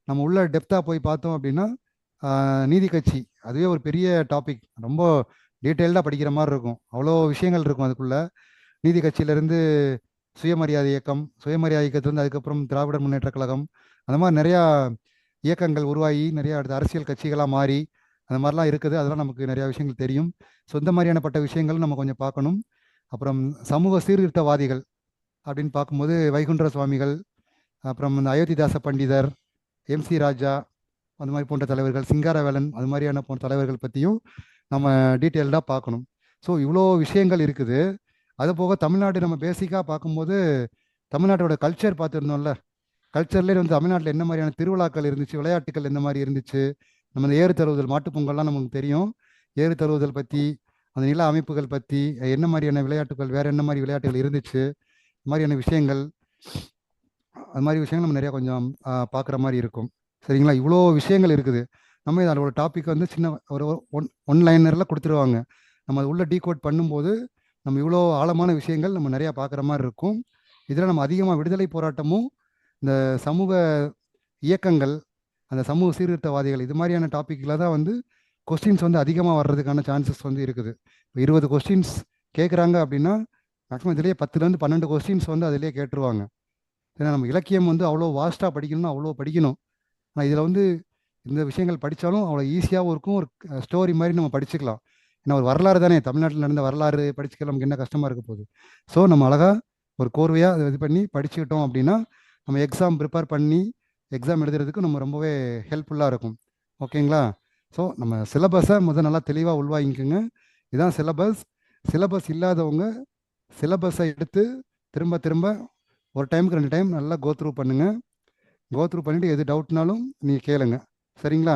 நம்ம உள்ள டெப்த்தாக போய் பார்த்தோம் அப்படின்னா நீதி கட்சி அதுவே ஒரு பெரிய டாபிக், ரொம்ப டீட்டெயில்டாக படிக்கிற மாதிரி இருக்கும். அவ்வளோ விஷயங்கள் இருக்கும் அதுக்குள்ள. நீதி கட்சியிலேருந்து சுயமரியாதை இயக்கம், சுயமரியாதை இயக்கத்துலேருந்து அதுக்கப்புறம் திராவிடர் முன்னேற்ற கழகம், அந்த மாதிரி நிறையா இயக்கங்கள் உருவாகி நிறையா அடுத்த அரசியல் கட்சிகளாக மாறி அந்த மாதிரிலாம் இருக்குது. அதெல்லாம் நமக்கு நிறையா விஷயங்கள் தெரியும். ஸோ இந்த மாதிரியானப்பட்ட விஷயங்கள் நம்ம கொஞ்சம் பார்க்கணும். அப்புறம் சமூக சீர்திருத்தவாதிகள் அப்படின்னு பார்க்கும்போது வைகுண்ட சுவாமிகள், அப்புறம் இந்த அயோத்திதாச பண்டிதர், MC ராஜா அந்த மாதிரி போன்ற தலைவர்கள், சிங்காரவேலன் அது மாதிரியான போன்ற தலைவர்கள் பற்றியும் நம்ம டீட்டெயில்டாக பார்க்கணும். ஸோ இவ்வளோ விஷயங்கள் இருக்குது. அது போக தமிழ்நாடு நம்ம பேசிக்காக பார்க்கும்போது தமிழ்நாட்டோட கல்ச்சர் பார்த்துருந்தோம்ல. கல்ச்சர்லேயே வந்து தமிழ்நாட்டில் என்ன மாதிரியான திருவிழாக்கள் இருந்துச்சு, விளையாட்டுகள் எந்த மாதிரி இருந்துச்சு, நம்ம இந்த ஏறு தழுவுதல், மாட்டுப்பொங்கல்லாம் நமக்கு தெரியும். ஏறு தழுவுதல் பற்றி, அந்த நில அமைப்புகள் பற்றி, என்ன மாதிரியான விளையாட்டுகள், வேறு என்ன மாதிரி விளையாட்டுகள் இருந்துச்சு, இது மாதிரியான விஷயங்கள், அது மாதிரி விஷயங்கள் நம்ம நிறையா கொஞ்சம் பார்க்குற மாதிரி இருக்கும். சரிங்களா? இவ்வளோ விஷயங்கள் இருக்குது. நம்ம அதோட டாபிக் வந்து சின்ன ஒரு ஒன் லைனரில் கொடுத்துருவாங்க. நம்ம அது உள்ள டீகோட் பண்ணும்போது நம்ம இவ்வளோ ஆழமான விஷயங்கள் நம்ம நிறையா பார்க்குற மாதிரி இருக்கும். இதில் நம்ம அதிகமாக விடுதலை போராட்டமும் இந்த சமூக இயக்கங்கள், அந்த சமூக சீர்திருத்தவாதிகள், இது மாதிரியான டாப்பிக்கில் தான் வந்து கொஸ்டின்ஸ் வந்து அதிகமாக வர்றதுக்கான சான்சஸ் வந்து இருக்குது. இப்போ 20 கொஸ்டின்ஸ் கேட்குறாங்க அப்படின்னா மேக்ஸிமம் இதிலேயே 10லேருந்து 12 கொஸ்டின்ஸ் வந்து அதிலேயே கேட்டுருவாங்க. ஏன்னா நம்ம இலக்கியம் வந்து அவ்வளோ வாஸ்ட்டாக படிக்கணும்னா அவ்வளோ படிக்கணும். ஆனால் இதில் வந்து இந்த விஷயங்கள் படித்தாலும் அவ்வளோ ஈஸியாகவும் இருக்கும். ஒரு ஸ்டோரி மாதிரி நம்ம படிச்சுக்கலாம். ஏன்னா ஒரு வரலாறு தானே, தமிழ்நாட்டில் நடந்த வரலாறு படிச்சுக்க நமக்கு என்ன கஷ்டமாக இருக்க போகுது. ஸோ நம்ம அழகாக ஒரு கோர்வையாக அதை இது பண்ணி படிச்சுக்கிட்டோம் அப்படின்னா நம்ம எக்ஸாம் ப்ரிப்பேர் பண்ணி எக்ஸாம் எழுதுறதுக்கு நம்ம ரொம்பவே ஹெல்ப்ஃபுல்லாக இருக்கும். ஓகேங்களா? ஸோ நம்ம சிலபஸை நல்லா தெளிவாக உள்வாங்கிக்கோங்க. இதுதான் சிலபஸ். சிலபஸ் இல்லாதவங்க சிலபஸை எடுத்து திரும்ப திரும்ப ஒரு டைமுக்கு 2 டைம் நல்லா கோத்ரூ பண்ணுங்கள். கோத்ரூ பண்ணிவிட்டு எது டவுட்னாலும் நீங்கள் கேளுங்க. சரிங்களா?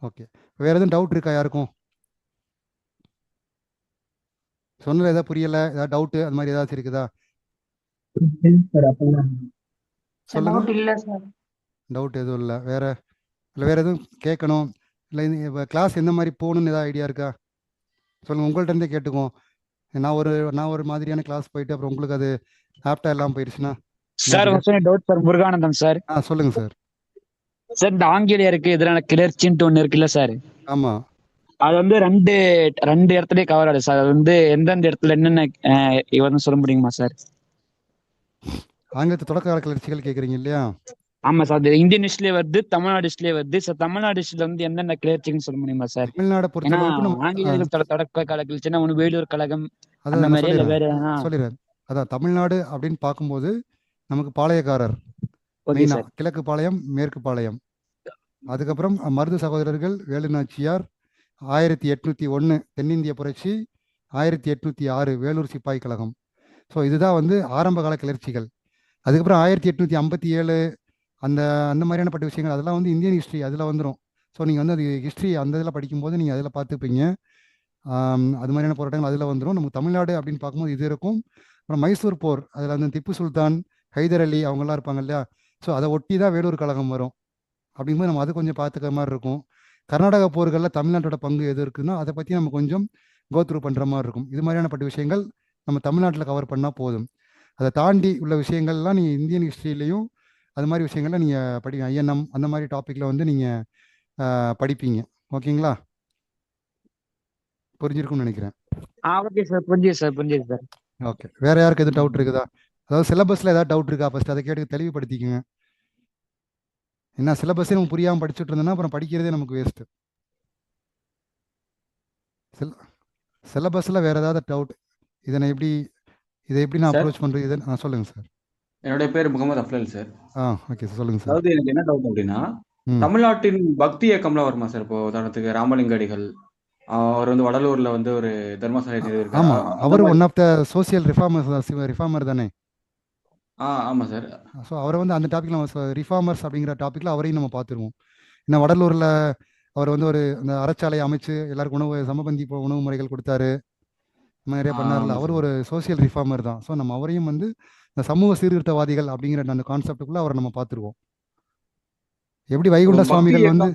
ஓகே. வேறு எதுவும் டவுட் இருக்கா யாருக்கும்? சொன்னது எதாவது புரியலை, ஏதாவது டவுட்டு அது மாதிரி ஏதாச்சும் இருக்குதா? சொல்லுங்க. டவுட் எதுவும் இல்லை. வேறு எதுவும் கேட்கணும் இல்லை? இப்போ கிளாஸ் எந்த மாதிரி போகணுன்னு ஏதாவது ஐடியா இருக்கா? சொல்லுங்கள். உங்கள்கிட்ட இருந்தே கேட்டுக்குவோம். நான் ஒரு மாதிரியான கிளாஸ் போயிட்டு அப்புறம் உங்களுக்கு அது ஆப்டா எல்லாம் போயிடுச்சுன்னா sir doubt sir. Muruganandam sir. சொல்லுங்க சார். சார் இந்த ஆங்கிலேயருக்கு எதிரான கிளர்ச்சின்ட்டு ஒன்று இருக்குல்ல சார்? ஆமா. அது வந்து ரெண்டு இடத்துலயே கவர் ஆகுது சார். அது வந்து எந்தெந்த இடத்துல என்னென்ன சொல்ல முடியுமா சார்? ஆங்கிலத்து தொடக்க கால கிளர்ச்சிகள் கேட்குறீங்க இல்லையா? ஆமா சார், அது இந்தியன் ஹிஸ்டரியிலே வருது, தமிழ்நாடு ஹிஸ்டரியிலே வருது சார். தமிழ்நாடு ஹிஸ்டரியில வந்து எந்தெந்த கிளர்ச்சின்னு சொல்ல முடியுமா சார்? தமிழ்நாடை பொறுத்த ஏன்னா அளவுக்கு நம்ம ஆங்கிலேயர்கள் தொடக்க கால கிளர்ச்சின்னா ஒன்று வேலூர் கழகம் அதான் அந்த நான் மாதிரியா, இல்லை வேற சொல்லிடுறேன் எதனா? சொல்லிடுறேன் அதான் தமிழ்நாடு அப்படின்னு பார்க்கும்போது நமக்கு பாளையக்காரர் ஓகே மெயினா, சார். கிழக்கு பாளையம் மேற்கு பாளையம், அதுக்கப்புறம் மருது சகோதரர்கள், வேலு நாச்சியார், 1801 தென்னிந்திய புரட்சி, 1806 வேலூர் சிப்பாய் கழகம். ஸோ இதுதான் வந்து ஆரம்ப கால கிளர்ச்சிகள். அதுக்கப்புறம் 1857 அந்த அந்த மாதிரியான பட்ட விஷயங்கள் அதெல்லாம் வந்து இந்தியன் ஹிஸ்ட்ரி அதில் வந்துடும். ஸோ நீங்கள் வந்து அது ஹிஸ்ட்ரி அந்த இதில் படிக்கும்போது நீங்கள் அதில் பார்த்துப்பீங்க. அது மாதிரியான போராட்டங்கள் அதில் வந்துடும். நமக்கு தமிழ்நாடு அப்படின்னு பார்க்கும்போது இது இருக்கும். அப்புறம் மைசூர் போர், அதில் வந்து திப்பு சுல்தான், ஹைதர் அலி அவங்கெல்லாம் இருப்பாங்க இல்லையா? ஸோ அதை ஒட்டி தான் வேலூர் கழகம் வரும். அப்படிங்கும்போது நம்ம அது கொஞ்சம் பார்த்துக்கிற மாதிரி இருக்கும். கர்நாடக போர்களில் தமிழ்நாட்டோட பங்கு எது இருக்குன்னா அதை பற்றி நம்ம கொஞ்சம் கோத்ரூ பண்ணுற மாதிரி இருக்கும். இது மாதிரியான பட்ட விஷயங்கள் நம்ம தமிழ்நாட்டில் கவர் பண்ணால் போதும். அதை தாண்டி உள்ள விஷயங்கள்லாம் நீங்கள் இந்தியன் ஹிஸ்ட்ரியிலையும் அது மாதிரி விஷயங்கள்லாம் நீங்கள் ஐஎன்எம் அந்த மாதிரி டாப்பிக்கில் வந்து நீங்கள் படிப்பீங்க. ஓகேங்களா? புரிஞ்சிருக்கும்னு நினைக்கிறேன். ஓகே சார், புரிஞ்சுது சார், புரிஞ்சுது சார். ஓகே, வேற யாருக்கு எதுவும் டவுட் இருக்குதா? அதாவது சிலபஸில் ஏதாவது டவுட் இருக்கா? ஃபர்ஸ்ட் அதை கேட்டு தெளிவுபடுத்திக்கோங்க. என்ன சிலபஸே நம்ம புரியாமல் படிச்சுட்டு இருந்தோம்னா அப்புறம் படிக்கிறதே நமக்கு வேஸ்ட்டு. சிலபஸில் வேற ஏதாவது டவுட், இதை எப்படி நான் அப்ரோச் பண்ணுறது இதை சொல்லுங்கள் சார். என்னுடைய பேர் முகமது அஃப்லல் சார். ஓகே சார், சொல்லுங்கள் சார். அதாவது எனக்கு என்ன டவுட் அப்படின்னா, தமிழ்நாட்டின் பக்தி இயக்கம்லாம் வருமா சார்? இப்போ உதாரணத்துக்கு ராமலிங்க அடிகள், அவர் வந்து வடலூர்ல வந்து ஒரு தர்மசாலை நிறுவிருக்காரு. ஆமா, அவர் one of the social reformer தானே? ஆமா சார். ஸோ அவரை வந்து அந்த டாபிக்ல நம்ம ரிஃபார்மர்ஸ் அப்படிங்கிற டாபிக்ல அவரையும் நம்ம பார்த்துருவோம். ஏன்னா வடலூர்ல அவர் வந்து ஒரு அந்த அறச்சாலையை அமைச்சு எல்லாருக்கும் உணவு சமபந்தி உணவு முறைகள் கொடுத்தாரு, நிறைய பண்ணார்ல. அவர் ஒரு சோசியல் ரிஃபார்மர் தான். ஸோ நம்ம அவரையும் வந்து இந்த சமூக சீர்திருத்தவாதிகள் அப்படிங்கிற அந்த கான்செப்டுக்குள்ள அவரை நம்ம பார்த்துருவோம். எப்படி வைகுண்ட சுவாமிகள் வந்து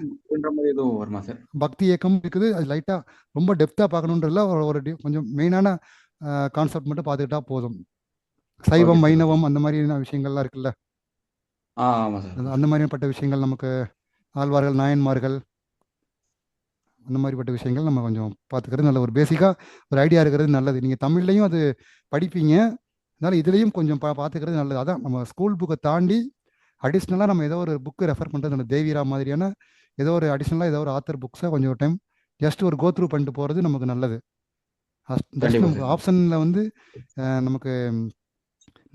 பக்தி இயக்கம் இருக்குது, அது லைட்டா ரொம்ப டெப்தா பார்க்கணுன்றதுல ஒரு கொஞ்சம் மெயினான கான்செப்ட் மட்டும் பார்த்துக்கிட்டா போதும். சைவம் வைணவம் அந்த மாதிரியான விஷயங்கள்லாம் இருக்குல்ல, அந்த மாதிரிப்பட்ட விஷயங்கள் நமக்கு ஆழ்வார்கள் நாயன்மார்கள் அந்த மாதிரிப்பட்ட விஷயங்கள் நம்ம கொஞ்சம் பார்த்துக்கிறது நல்ல ஒரு பேசிக்காக ஒரு ஐடியா இருக்கிறது நல்லது. நீங்கள் தமிழ்லையும் அது படிப்பீங்க, அதனால இதுலேயும் கொஞ்சம் பார்த்துக்கிறது நல்லது. அதான் நம்ம ஸ்கூல் புக்கை தாண்டி அடிஷ்னலாக நம்ம ஏதோ ஒரு புக்கு ரெஃபர் பண்ணுறது நல்லது. தேவிரா மாதிரியான ஏதோ ஒரு அடிஷ்னலாக ஏதோ ஒரு ஆத்தர் புக்ஸை கொஞ்சம் டைம் ஜஸ்ட் ஒரு கோத்ரூ பண்ணிட்டு போகிறது நமக்கு நல்லது. ஜஸ்ட் நமக்கு ஆப்ஷனில் வந்து நமக்கு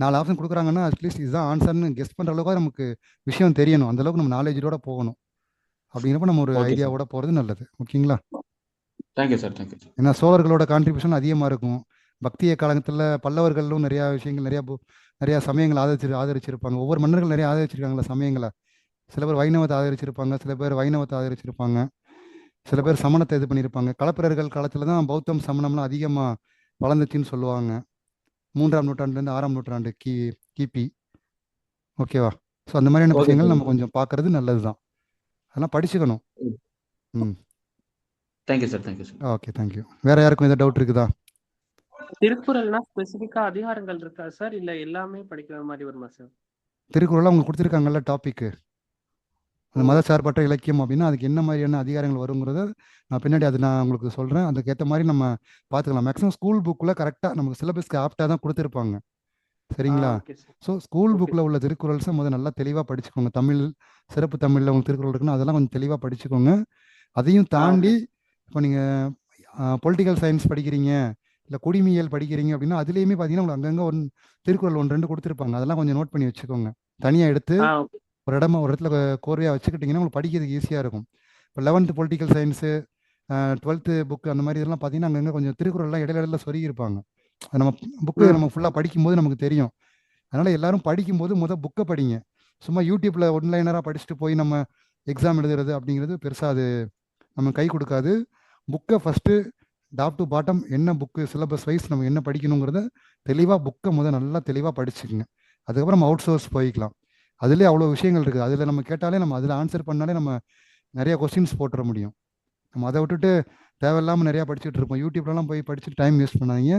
4 ஆப்ஷன் கொடுக்குறாங்கன்னா அட்லீஸ்ட் இதுதான் ஆன்சர்னு கெஸ்ட் பண்ணுற அளவுக்கு நமக்கு விஷயம் தெரியணும். அந்தளவுக்கு நம்ம நாலேஜோட போகணும். அப்படிங்கிறப்ப நம்ம ஒரு ஐடியாவோட போகிறது நல்லது. ஓகேங்களா? Thank you sir, thank you. ஏன்னா சோழர்களோட கான்ட்ரிபியூஷன் அதிகமாக இருக்கும். பக்திய காலத்தில் பல்லவர்களும் நிறையா விஷயங்கள் நிறையா சமயங்களை ஆதரிச்சிருப்பாங்க. ஒவ்வொரு மன்னர்கள் நிறைய ஆதரிச்சிருக்காங்களா சமயங்களை. சில பேர் வைணவத்தை ஆதரிச்சிருப்பாங்க, சில பேர் வைணவத்தை ஆதரிச்சிருப்பாங்க, சில பேர் சமணத்தை இது பண்ணியிருப்பாங்க. களப்பிரர்கள் காலத்தில் தான் பௌத்தம் சமணம்லாம் அதிகமாக வளர்ந்துச்சுன்னு சொல்லுவாங்க. 3ஆம் நூற்றாண்டுலேருந்து 6ஆம் நூற்றாண்டு கிபி. ஓகேவா? ஸோ அந்த மாதிரியான விஷயங்கள் நம்ம கொஞ்சம் பார்க்கறது நல்லது தான். அதெல்லாம் படிச்சுக்கணும். Thank you sir, thank you sir. Okay, thank you. வேற யாருக்கும் எதாவது டவுட் இருக்குதா? திருக்குறள்னா ஸ்பெசிஃபிக்கா அதிகாரங்கள் இருக்கா சார், இல்ல எல்லாமே படிக்கிற மாதிரி வருமா சார்? திருக்குறள் அவங்க கொடுத்துருக்காங்கல்ல டாபிக்கு, அந்த மதசார்பற்ற இலக்கியம் அப்படின்னா அதுக்கு என்ன மாதிரியான அதிகாரங்கள் வருங்கிறத நான் பின்னாடி நான் உங்களுக்கு சொல்கிறேன். அதுக்கேற்ற மாதிரி நம்ம பார்த்துக்கலாம். மேக்ஸிமம் ஸ்கூல் புக்கில் கரெக்டாக நமக்கு சிலபஸ்க்கு ஆப்டாக தான் கொடுத்துருப்பாங்க. சரிங்களா? ஸோ ஸ்கூல் புக்கில் உள்ள திருக்குறள்ஸை முதல்ல நல்லா தெளிவாக படிச்சுக்கோங்க. தமிழ் சிறப்பு தமிழில் உங்களுக்கு திருக்குறள் இருக்குன்னா அதெல்லாம் கொஞ்சம் தெளிவாக படிச்சுக்கோங்க. அதையும் தாண்டி இப்போ நீங்கள் பொலிட்டிக்கல் சயின்ஸ் படிக்கிறீங்க, இல்லை குடிமியல் படிக்கிறீங்க அப்படின்னா அதுலேயுமே பார்த்தீங்கன்னா உங்களுக்கு அங்கங்கே திருக்குறள் 1-2 கொடுத்துருப்பாங்க. அதெல்லாம் கொஞ்சம் நோட் பண்ணி வச்சுக்கோங்க. தனியாக எடுத்து ஒரு இடத்துல கோர்வையாக வச்சுக்கிட்டிங்கன்னா உங்களுக்கு படிக்கிறதுக்கு ஈஸியாக இருக்கும். இப்போ 11th political science, 12th book அந்த மாதிரி இதெல்லாம் பார்த்தீங்கன்னா அங்கங்கே கொஞ்சம் திருக்குறள்லாம் இடையில சொருகியிருப்பாங்க. அது நம்ம புக்கு நம்ம ஃபுல்லாக படிக்கும்போது நமக்கு தெரியும். அதனால் எல்லாரும் படிக்கும்போது புக்கை படிங்க. சும்மா யூடியூப்பில் ஒன்லைனராக படிச்சுட்டு போய் நம்ம எக்ஸாம் எழுதுறது அப்படிங்கிறது பெருசாக அது நம்ம கை கொடுக்காது. புக்கை ஃபஸ்ட்டு டாப் டு பாட்டம் என்ன புக்கு சிலபஸ் வைஸ் நம்ம என்ன படிக்கணுங்கிறத தெளிவாக புக்கை நல்லா தெளிவாக படிச்சுக்குங்க. அதுக்கப்புறம் நம்ம அவுட் சோர்ஸ் போய்க்கலாம். அதுலேயே அவ்வளோ விஷயங்கள் இருக்குது. அதில் நம்ம கேட்டாலே நம்ம அதில் ஆன்சர் பண்ணாலே நம்ம நிறைய கொஸ்டின்ஸ் போட்டுற முடியும். நம்ம அதை விட்டுட்டு தேவையில்லாமல் நிறையா படிச்சுட்டு இருப்போம். யூடியூப்லலாம் போய் படிச்சுட்டு டைம் வேஸ்ட் பண்ணாதீங்க.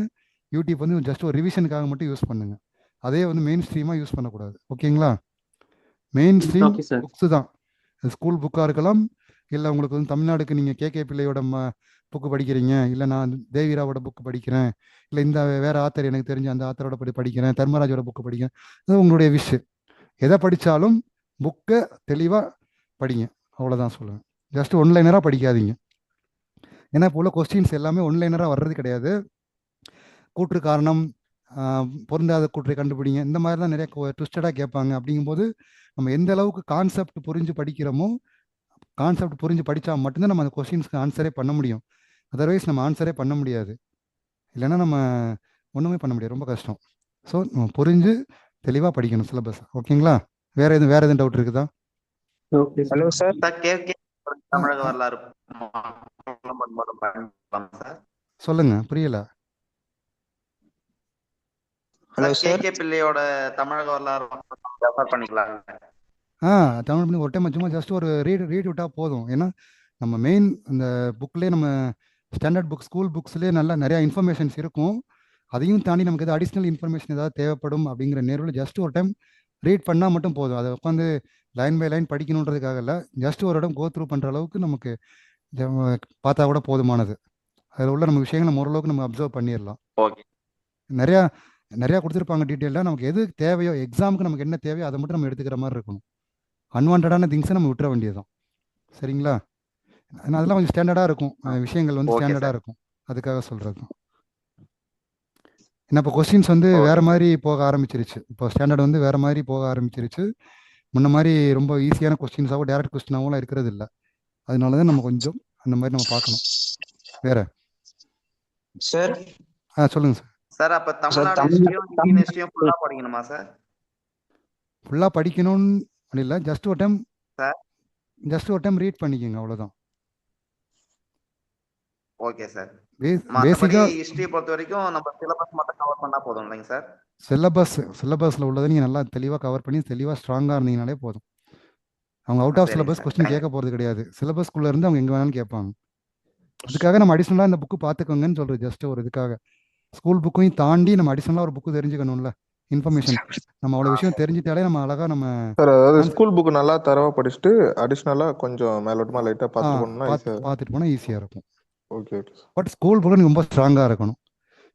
யூடியூப் வந்து ஜஸ்ட் ஒரு ரிவிஷனுக்காக மட்டும் யூஸ் பண்ணுங்க. அதே வந்து மெயின் ஸ்ட்ரீமாக யூஸ் பண்ணக்கூடாது. ஓகேங்களா? மெயின் ஸ்ட்ரீம் புக்ஸு தான். ஸ்கூல் புக்காக இருக்கலாம், இல்லை உங்களுக்கு வந்து தமிழ்நாடுக்கு நீங்கள் கேகே பிள்ளையோட புக்கு படிக்கிறீங்க, இல்லை நான் தேவிராவோட புக்கு படிக்கிறேன், இல்லை இந்த வேறு ஆத்தர் எனக்கு தெரிஞ்ச அந்த ஆத்தரோட படிக்கிறேன், தர்மராஜோட புக்கு படிக்கிறேன், அது உங்களுடைய விஷ். எதை படித்தாலும் புக்கை தெளிவாக படிங்க, அவ்வளோதான் சொல்லுவேன். ஜஸ்ட் ஒன்லைனராக படிக்காதீங்க. ஏன்னா இப்போ உள்ள கொஸ்டின்ஸ் எல்லாமே ஒன்லைனராக வர்றது கிடையாது. கூற்று காரணம், பொருந்தாத கூற்றை கண்டுபிடிங்க, இந்த மாதிரி தான் நிறைய ட்விஸ்டடாக கேட்பாங்க. அப்படிங்கும்போது நம்ம எந்த அளவுக்கு கான்செப்ட் புரிஞ்சு படிக்கிறோமோ, கான்செப்ட் புரிஞ்சு படித்தா மட்டும்தான் நம்ம அந்த கொஸ்டின்ஸ்க்கு ஆன்சரே பண்ண முடியும். அதர்வைஸ் நம்ம ஆன்சரே பண்ண முடியாது. இல்லைன்னா நம்ம ஒன்றுமே பண்ண முடியாது, ரொம்ப கஷ்டம். ஸோ நம்ம புரிஞ்சு தெளிவாக படிக்கணும் சிலபஸ். ஓகேங்களா? வேற எதுவும் டவுட் இருக்குதா? Okay sir. Hello sir. தமிழக வரலாறு சொல்லுங்க, புரியல. Hello sir. கே பிள்ளையோட தமிழக வரலாறு ரெஃபர் பண்ணிக்கலாம். தமிழ் பண்ணி ஒரு டைம் சும்மா ஜஸ்ட் ஒரு ரீட் விட்டால் போதும். ஏன்னா நம்ம மெயின் இந்த புக்லேயே, நம்ம ஸ்டாண்டர்ட் புக், ஸ்கூல் புக்ஸ்லேயே நல்லா நிறையா இன்ஃபர்மேஷன்ஸ் இருக்கும். அதையும் தாண்டி நமக்கு எதாவது அடிஷ்னல் இன்ஃபர்மேஷன் ஏதாவது தேவைப்படும் அப்படிங்கிற நேர்வில் ஜஸ்ட் ஒரு டைம் ரீட் பண்ணால் மட்டும் போதும். அதை உட்காந்து லைன் பை லைன் படிக்கணுன்றதுக்காக இல்லை, ஜஸ்ட் ஒரு இடம் கோ த்ரூ பண்ணுற அளவுக்கு நமக்கு பார்த்தா கூட போதுமானது. அதில் உள்ள நம்ம விஷயங்களை ஓரளவுக்கு நம்ம அப்சர்வ் பண்ணிடலாம். ஓகே. நிறையா கொடுத்துருப்பாங்க டீட்டெயிலாக. நமக்கு எது தேவையோ, எக்ஸாமுக்கு நமக்கு என்ன தேவையோ அதை மட்டும் நம்ம எடுத்துக்கிற மாதிரி இருக்கணும். அன்வான்டான திங்ஸை நம்ம விட்டுற வேண்டியதுதான். சரிங்களா? ஏன்னா அதெல்லாம் கொஞ்சம் ஸ்டாண்டர்டாக இருக்கும், விஷயங்கள் வந்து ஸ்டாண்டர்டாக இருக்கும். அதுக்காக சொல்கிறது தான். ஏன்னா இப்போ கொஸ்டின்ஸ் வந்து வேறு மாதிரி போக ஆரம்பிச்சிருச்சு. இப்போ ஸ்டாண்டர்ட் வந்து வேறு மாதிரி போக ஆரம்பிச்சிருச்சு. முன்ன மாதிரி ரொம்ப ஈஸியான கொஸ்டின்ஸாகவும் டேரக்ட் கொஸ்டினாகவும் இருக்கிறது இல்லை. அதனால தான் நம்ம கொஞ்சம் அந்த மாதிரி நம்ம பார்க்கணும். வேற சார். சொல்லுங்க சார். சார் அப்ப தமிழ்நாடு ஃபுல்லா படிக்கணுமா சார்? ஃபுல்லாக படிக்கணும்னு இல்லை, ஜஸ்ட் ஒரு டைம் ரீட் பண்ணிக்கோங்க, அவ்வளோதான். Okay sir. பேசிக்கா ஹிஸ்டரியை பொறுத்த வரைக்கும் நம்ம சிலபஸ் மட்டும் கவர் பண்ணா போதும் இல்லைங்க சார்? சிலபஸ்ல உள்ளதை நீங்கள் நல்லா தெளிவாக கவர் பண்ணி தெளிவாக ஸ்ட்ராங்காக இருந்தீங்கனாலே போதும். அவங்க அவுட் ஆஃப் சிலபஸ் கொஸ்டின் கேட்க போகிறது கிடையாது. சிலபஸ்குள்ளே இருந்து அவங்க எங்கே வேணாலும் கேட்பாங்க. அதுக்காக நம்ம அடிஷ்னலாக இந்த புக்கு பார்த்துக்கோங்கன்னு சொல்கிறது ஜஸ்ட் ஒரு இதுக்காக. ஸ்கூல் புக்கையும் தாண்டி நம்ம அடிஷ்னலாக ஒரு புக்கு தெரிஞ்சுக்கணும்ல, இன்ஃபர்மேஷன். நம்ம அவ்வளோ விஷயம் தெரிஞ்சிட்டாலே நம்ம அழகாக நம்ம ஸ்கூல் புக்கு நல்லா தரவா படிச்சுட்டு அடிஷ்னலாக கொஞ்சம் மேலோட்டமாக லைட்டாக பார்த்துட்டு போனால் ஈஸியாக இருக்கும். ஓகே. பட் ஸ்கூல் புக்கு ரொம்ப ஸ்ட்ராங்காக இருக்கணும்.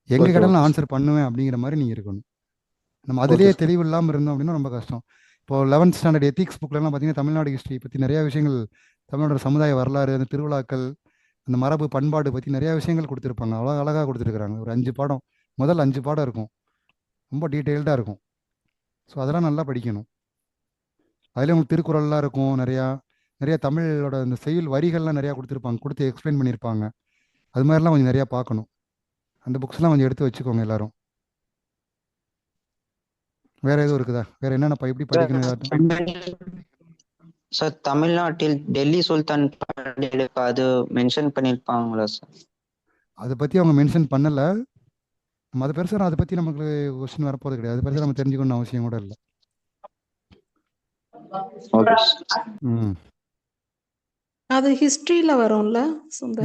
எங்கே கேட்டாலும் நான் ஆன்சர் பண்ணுவேன் அப்படிங்கிற மாதிரி நீங்கள் இருக்கணும். நம்ம அதிலேயே தெளிவு இல்லாமல் இருந்தோம் அப்படின்னா ரொம்ப கஷ்டம். இப்போ 11th ஸ்டாண்டர்ட் எத்திக்ஸ் புக்லாம் பார்த்தீங்கன்னா தமிழ்நாடு ஹிஸ்ட்ரி பற்றி நிறையா விஷயங்கள், தமிழோட சமுதாய வரலாறு, அந்த திருவிழாக்கள், அந்த மரபு பண்பாடு பற்றி நிறையா விஷயங்கள் கொடுத்துருப்பாங்க. அவ்வளோ அழகாக கொடுத்துருக்குறாங்க. ஒரு 5 பாடம், முதல் 5 பாடம் இருக்கும், ரொம்ப டீட்டெயில்டாக இருக்கும். ஸோ அதெல்லாம் நல்லா படிக்கணும். அதில் உங்களுக்கு திருக்குறள்லாம் இருக்கும், நிறையா தமிழோட இந்த செய்யுள் வரிகள்லாம் நிறையா கொடுத்து எக்ஸ்பிளைன் பண்ணியிருப்பாங்க. அது மாதிரிலாம் கொஞ்சம் நிறையா பார்க்கணும். அந்த புக்ஸ்லாம் கொஞ்சம் எடுத்து வச்சுக்கோங்க எல்லாரும். வேற எதுவும் இருக்குதா? வேற என்னென்ன எப்படி படிக்கணும்? சார் தமிழ்நாட்டில் டெல்லி சுல்தான் படையெடுப்பு அது மென்ஷன் பண்ணிருப்பாங்களா சார்? அதை பத்தி அவங்க மென்ஷன் பண்ணல. நம்ம அதை பெருசாக அதை பத்தி நமக்கு கொஸ்டின் வரப்போறது கிடையாது. அது பெருசாக நம்ம தெரிஞ்சுக்கணும்னு அவசியம் கூட இல்லை. அது ஹிஸ்டரியில வரும்ல?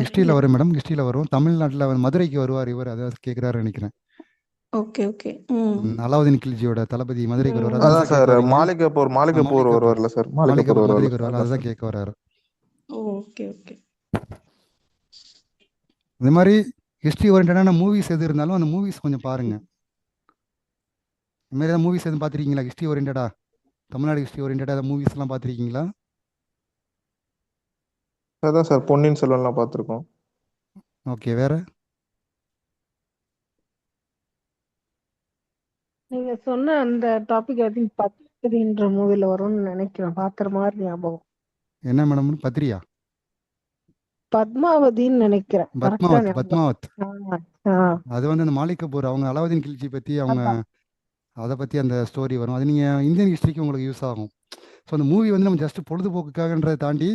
ஹிஸ்டரியில வரும் மேடம், ஹிஸ்டரியில வரும். தமிழ்நாட்டில் மதுரைக்கு வருவார் இவர், அதை கேட்கிறாரு நினைக்கிறேன். Okay okay. அலாவுதீன் கில்ஜியோட தளபதி மதுரைக்கு வருவார். அதான் சார் மாளிகைப்பூர் வருவார்ல சார், மாளிகைப்பூர் வருவார், அதுதான் கேட்க வராரு. Okay okay. இந்த மாதிரி ஹிஸ்டரி ஓரியன்டான மூவிஸ் எது இருந்தாலும் அந்த மூவிஸ் கொஞ்சம் பாருங்க. இந்த மாதிரி ஏதாவது மூவிஸ் எதுவும் பார்த்துருக்கீங்களா ஹிஸ்டரி ஓரியன்டா? தமிழ்நாடு ஹிஸ்டரி ஓரியன்டா ஏதாவது மூவிஸ் எல்லாம் பார்த்துருக்கீங்களா? அதான் சார் பொன்னியின் செல்வன்லாம் பார்த்துருக்கோம். ஓகே. வேற நீங்க சொன்ன அந்த டாபிக் ஐ திங்க் பத்ரின்ற மூவில வரும்னு நினைக்கிறேன். பாக்குற மாதிரி ஞாபகம். என்ன மேடம்? பத்ரியா? பத்மாவதின்னு நினைக்கிறேன். பத்மாவத். அது வந்து அந்த மாலிகப்பூர், அவங்க அலாவுதீன் கில்ஜி பத்தி, அவங்க அதை பத்தி அந்த ஸ்டோரி வரும். அது நீங்க இந்தியன் ஹிஸ்டரிக்கு உங்களுக்கு யூஸ் ஆகும். ஸோ அந்த மூவி வந்து நம்ம ஜஸ்ட் பொழுதுபோக்குக்காகன்றதை தாண்டி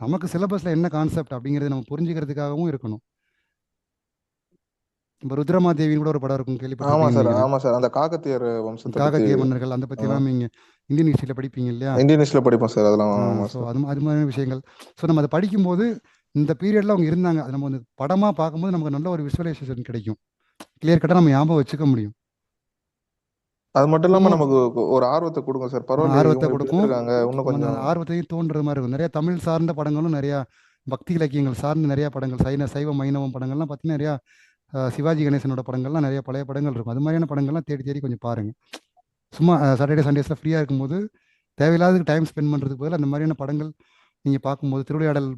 நமக்கு சிலபஸ்ல என்ன கான்செப்ட் அப்படிங்கறது நம்ம புரிஞ்சுக்கிறதுக்காகவும் இருக்கணும். இப்போ ருத்ரமாதேவின்னு கூட ஒரு படம் இருக்கும், கேள்விப்பட்டிருக்கீங்க? ஆமா சார், அந்த காக்கத்தியர் வம்சத்தை காக்கத்திய மன்னர்கள், அந்த பத்தி எல்லாம் நீங்க இந்தியன் ஹிஸ்டரியில படிப்பீங்க இல்லையா? இந்தியன் ஹிஸ்டரியில படிப்போம் சார் அதெல்லாம். அது மாதிரி விஷயங்கள். ஸோ நம்ம அதை படிக்கும்போது இந்த பீரியட்ல அவங்க இருந்தாங்க, அது நம்ம வந்து படமா பார்க்கும்போது நமக்கு நல்ல ஒரு விசுவலைசேஷன் கிடைக்கும். கிளியர் கட்டா நம்ம ஞாபகம் வச்சுக்க முடியும். அது மட்டும் இல்லாம நமக்கு ஒரு ஆர்வத்தை கொடுக்கும் சார். பரவாயில்ல, ஆர்வத்தை கொடுக்கும். இன்னும் கொஞ்சம் ஆர்வத்தையும் தோன்ற மாதிரி இருக்கும். நிறைய தமிழ் சார்ந்த படங்களும், நிறைய பக்தி இலக்கியங்கள் சார்ந்த நிறைய படங்கள், சைவ மைனவம் படங்கள்லாம் பார்த்தீங்கன்னா நிறையா, சிவாஜி கணேசனோட படங்கள்லாம் நிறைய பழைய படங்கள் இருக்கும். அது மாதிரியான படங்கள்லாம் தேடி தேடி கொஞ்சம் பாருங்க. சும்மா சாட்டர்டே சண்டேஸ்ல ஃப்ரீயா இருக்கும்போது தேவையில்லாத டைம் ஸ்பெண்ட் பண்ணுறதுக்கு பதில் அந்த மாதிரியான படங்கள் நீங்கள் பார்க்கும்போது திருவிளையாடல்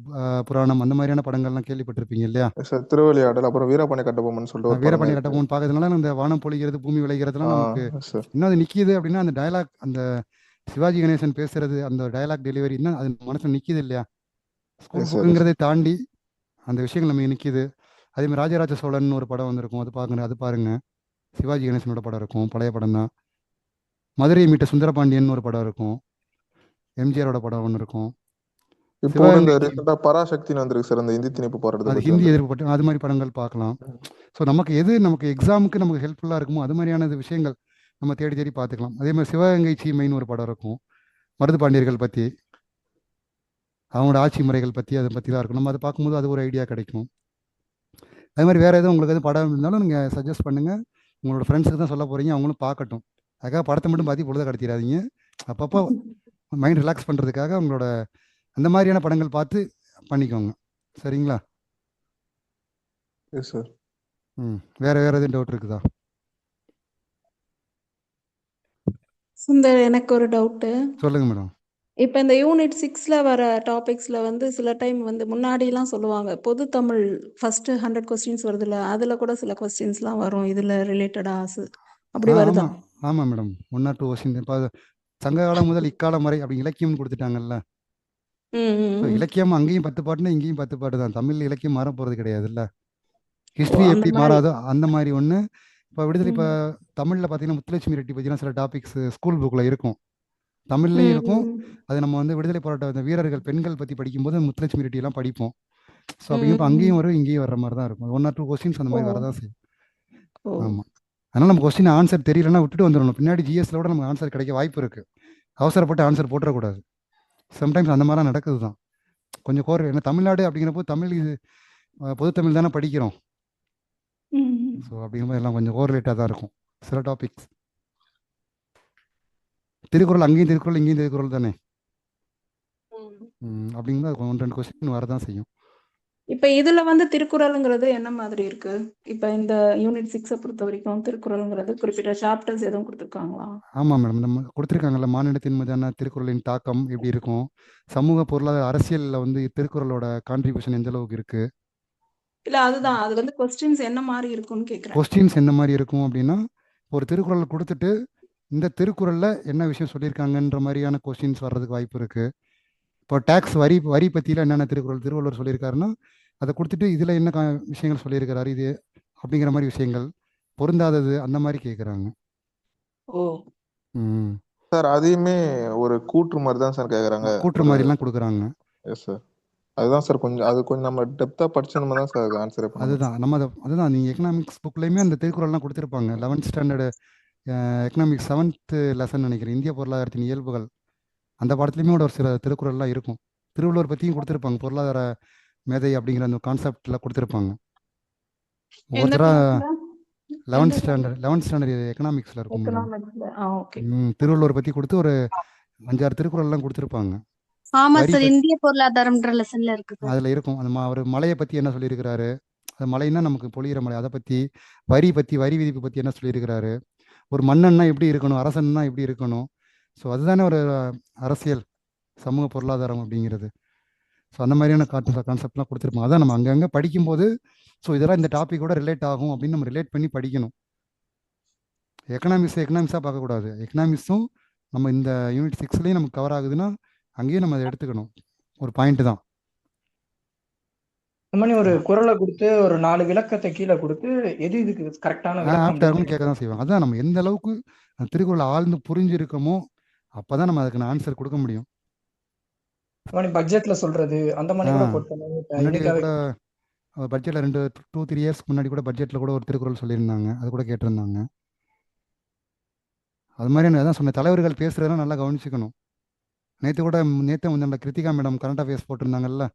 புராணம் அந்த மாதிரியான படங்கள்லாம் கேள்விப்பட்டிருப்பீங்க இல்லையா? சார் திருவிளையாடல், அப்புறம் வீரபாண்டிய கட்டபொம்மன் சொல்லிட்டு ஒரு படம் வீரபாண்டிய இருக்கு. கட்டபொம்மன் பார்க்கறதுனால இந்த வானம் பொழிகிறது பூமி விளைகிறதுலாம் நமக்கு சார் இன்னும் அது நிற்கிது அப்படின்னா அந்த டயலாக், அந்த சிவாஜி கணேசன் பேசுறது, அந்த டயலாக் டெலிவரி இன்னும் அது மனசில் நிற்கிது இல்லையா? ஸ்கூல் எஸ் சார் புக்குங்கிறதை தாண்டி அந்த விஷயங்கள் நமக்கு நிற்கிது. அதே மாதிரி ராஜராஜ சோழன் ஒரு படம் வந்திருக்கும், அது பாருங்க. சிவாஜி கணேசனோட படம் இருக்கும், பழைய படம் தான். மதுரையை மீட்ட சுந்தரபாண்டியன் ஒரு படம் இருக்கும், எம்ஜிஆரோட படம் ஒன்று இருக்கும். இப்போ கூட இந்த சிவகங்கை ரீசெண்டா பராசக்தின்னு வந்திருக்கு சார், அந்த இந்தி திணிப்பு போராட்டத்தை அது பத்தி ஹிந்தி வந்து. எதிர்ப்பு பட்டு அது மாதிரி படங்கள் பார்க்கலாம். ஸோ நமக்கு எது நமக்கு எக்ஸாமுக்கு நமக்கு ஹெல்ப்ஃபுல்லாக இருக்குமோ அது மாதிரியான விஷயங்கள் நம்ம தேடி தேடி பார்த்துக்கலாம். அதே மாதிரி சிவகங்கை சீமைன்னு ஒரு படம் இருக்கும், மருது பாண்டியர்கள் பற்றி, அவங்களோட ஆட்சி முறைகள் பற்றி, அதை பற்றி தான் இருக்கும். நம்ம அதை பார்க்கும்போது அது ஒரு ஐடியா கிடைக்கும். அதே மாதிரி வேறு எதுவும் உங்களுக்கு எதுவும் படம் இருந்தாலும் நீங்கள் சஜஸ்ட் பண்ணுங்கள். உங்களோட ஃப்ரெண்ட்ஸுக்கு தான் சொல்ல போகிறீங்க, அவங்களும் பார்க்கட்டும். அதுக்காக படத்தை மட்டும் பார்த்து பொழுத கடத்திடாதீங்க. அப்பப்போ மைண்ட் ரிலாக்ஸ் பண்ணுறதுக்காக உங்களோட அந்த மாதிரியான படங்கள் பார்த்து பண்ணிக்கோங்க, சரிங்களா? Yes sir. வேறு எதுவும் டவுட் இருக்குதா? சுந்தர், எனக்கு ஒரு டவுட்டு. சொல்லுங்க மேடம். இப்போ இந்த யூனிட் 6ல வர டாபிக்ஸ்ல வந்து சில டைம் வந்து முன்னாடிலாம் சொல்லுவாங்க பொது தமிழ் ஃபர்ஸ்ட் 100 கொஸ்டின்ஸ் வருதுல்ல, அதுல கூட சில கொஸ்டின்ஸ்லாம் வரும் இதுல ரிலேட்டடா அப்படி வருதா? ஆமாம் ஆமாம் மேடம், 1 or 2 கொஸ்டின். இப்போ சங்க காலம் முதல் இக்காலம் வரை அப்படி இலக்கியம்னு கொடுத்துட்டாங்கல்ல. ஸோ இலக்கியம் அங்கேயும் 10 பாட்டுனா இங்கேயும் 10 பாட்டு தான். தமிழ் இலக்கியம் மாற போகிறது கிடையாதுல்ல. ஹிஸ்ட்ரி அந்த எப்படி மாதிரி. மாறாதோ அந்த மாதிரி ஒன்று. இப்போ விடுதலை இப்போ தமிழில் பார்த்தீங்கன்னா முத்துலட்சுமி ரெட்டி பற்றினா சில டாபிக்ஸ் ஸ்கூல் புக்கில் இருக்கும், தமிழ்லையும் இருக்கும். அது நம்ம வந்து விடுதலை போராட்ட அந்த வீரர்கள் பெண்கள் பற்றி படிக்கும்போது முத்துலட்சுமி ரெட்டியெல்லாம் படிப்போம். ஸோ அப்படிங்கிறப்ப அங்கேயும் வரும் இங்கேயும் வர்ற மாதிரி தான் இருக்கும். 1 or 2 கொஸ்டின்ஸ் அந்த மாதிரி வரதான் செய்யும். ஆமாம், அதனால் நம்ம கொஸ்டின் ஆன்சர் தெரியலன்னா விட்டுட்டு வந்துடணும். பின்னாடி ஜிஎஸ்ல கூட நமக்கு ஆன்சர் கிடைக்க வாய்ப்பு இருக்குது. அவசரப்பட்டு ஆன்சர் போட்டுறக்கூடாது. சம்டைம்ஸ் அந்த மாதிரிலாம் நடக்குது தான். கொஞ்சம் ஏன்னா தமிழ்நாடு அப்படிங்கிறப்போ தமிழ் பொது தமிழ் தானே படிக்கிறோம். ஸோ அப்படிங்கும்போது எல்லாம் கொஞ்சம் கோரிலேட்டாக தான் இருக்கும் சில டாபிக்ஸ். திருக்குறள் அங்கேயும் திருக்குறள் இங்கேயும் திருக்குறள் தானே. அப்படிங்கும்போது 1-2 கொஸ்டின் வரதான் செய்யும். இப்போ இதுல வந்து திருக்குறளுங்கிறது என்ன மாதிரி இருக்கு? இப்போ இந்த யூனிட் 6 பொறுத்த வரைக்கும் திருக்குறளுங்கிறது குறிப்பிட்ட சாப்டர்ஸ் எதுவும் கொடுத்துருக்காங்களா? ஆமாம் மேடம், நம்ம கொடுத்துருக்காங்கல்ல. மாநிலத்தின் மீதான திருக்குறளின் தாக்கம் எப்படி இருக்கும், சமூக பொருளாதார அரசியலில் வந்து திருக்குறளோட கான்ட்ரிபியூஷன் எந்த அளவுக்கு இருக்கு. இல்ல அதுதான், அது வந்து கொஸ்டின்ஸ் என்ன மாதிரி இருக்கும்னு கேக்குறேன். கொஸ்டின்ஸ் என்ன மாதிரி இருக்கும் அப்படின்னா, ஒரு திருக்குறள் கொடுத்துட்டு இந்த திருக்குறளில் என்ன விஷயம் சொல்லியிருக்காங்கன்ற மாதிரியான கொஸ்டின்ஸ் வர்றதுக்கு வாய்ப்பு இருக்குது. இப்போ டேக்ஸ் வரி பற்றியில் என்னென்ன திருவள்ளுவர் சொல்லியிருக்காருன்னா அதை கொடுத்துட்டு இதில் என்ன விஷயங்கள் சொல்லியிருக்கிறாரு இது அப்படிங்கிற மாதிரி விஷயங்கள் பொருந்தாதது அந்த மாதிரி கேட்குறாங்க. சார் அதையுமே ஒரு கூற்று மாதிரி தான் சார் கேட்குறாங்க, கூற்று மாதிரிலாம் கொடுக்குறாங்க. Yes sir. அதுதான் சார் கொஞ்சம் நம்ம டெப்த்தாக படிச்சோம்னா தான் சார் அது ஆன்சர். அதுதான் நீங்கள் எக்கனாமிக்ஸ் புக்லேயுமே அந்த திருக்குறள்லாம் கொடுத்துருப்பாங்க. 11th standard economics 7th lesson நினைக்கிறேன், இந்திய பொருளாதாரத்தின் இயல்புகள். அந்த பாடத்துலையுமே ஒரு சில திருக்குறள்லாம் இருக்கும். திருவள்ளுவர் பற்றியும் கொடுத்துருப்பாங்க, பொருளாதார மேதை அப்படிங்கிற அந்த கான்செப்டில் கொடுத்துருப்பாங்க. ஒவ்வொருத்தராக 11th ஸ்டாண்டர்ட் எக்கனாமிக்ஸில் இருக்கும். திருவள்ளுவர் பற்றி கொடுத்து ஒரு 5-6 திருக்குறள்லாம் கொடுத்துருப்பாங்க. ஆமா சார், இந்திய பொருளாதாரம்ன்ற லெசன்ல இருக்கு சார். அதில் இருக்கும். அந்த அவர் மலையை பற்றி என்ன சொல்லியிருக்கிறாரு, அது மலைன்னா நமக்கு பொழியிற மலை, அதை பற்றி வரி விதிப்பு பற்றி என்ன சொல்லியிருக்கிறாரு, ஒரு மன்னன்னா எப்படி இருக்கணும், அரசன்னா எப்படி இருக்கணும். ஸோ அதுதானே ஒரு அரசியல் சமூக பொருளாதாரம் அப்படிங்கிறது. ஸோ அந்த மாதிரியான கான்செப்ட்லாம் கொடுத்துருப்போம். அதான் நம்ம அங்கங்கே படிக்கும்போது ஸோ இதெல்லாம் இந்த டாப்பிக்கோட ரிலேட் ஆகும் அப்படின்னு நம்ம ரிலேட் பண்ணி படிக்கணும். எக்கனாமிக்ஸாக பார்க்கக்கூடாது. எக்கனாமிக்ஸும் நம்ம இந்த யூனிட் 6லேயும் நமக்கு கவர் ஆகுதுன்னா அங்கேயும் நம்ம அதை எடுத்துக்கணும். ஒரு பாயிண்ட் தான். இந்த மாதிரி ஒரு குறளை கொடுத்து ஒரு 4 விளக்கத்தை கீழே கொடுத்து எது இதுக்கு கரெக்டான விளக்கம் கேட்க தான் செய்வாங்க. அதான் நம்ம எந்த அளவுக்கு அந்த திருக்குறளை ஆழ்ந்து புரிஞ்சிருக்கோமோ அப்பதான் நம்ம அதுக்கு ஆன்சர் கொடுக்க முடியும். பட்ஜெட்ல சொல்றது அந்த மாதிரி கூட கூட பட்ஜெட்ல 2-3 இயர்ஸ்க்கு முன்னாடி கூட பட்ஜெட்ல கூட ஒரு திருக்குறள் சொல்லியிருந்தாங்க, அது கூட கேட்டிருந்தாங்க. அது மாதிரி நான் தான் சொன்னேன், தலைவர்கள் பேசுறதெல்லாம் நல்லா கவனிச்சுக்கணும். நேற்று முந்தின கிருத்திகா மேடம் கரண்ட் அஃபேர்ஸ் போட்டிருந்தாங்கல்ல,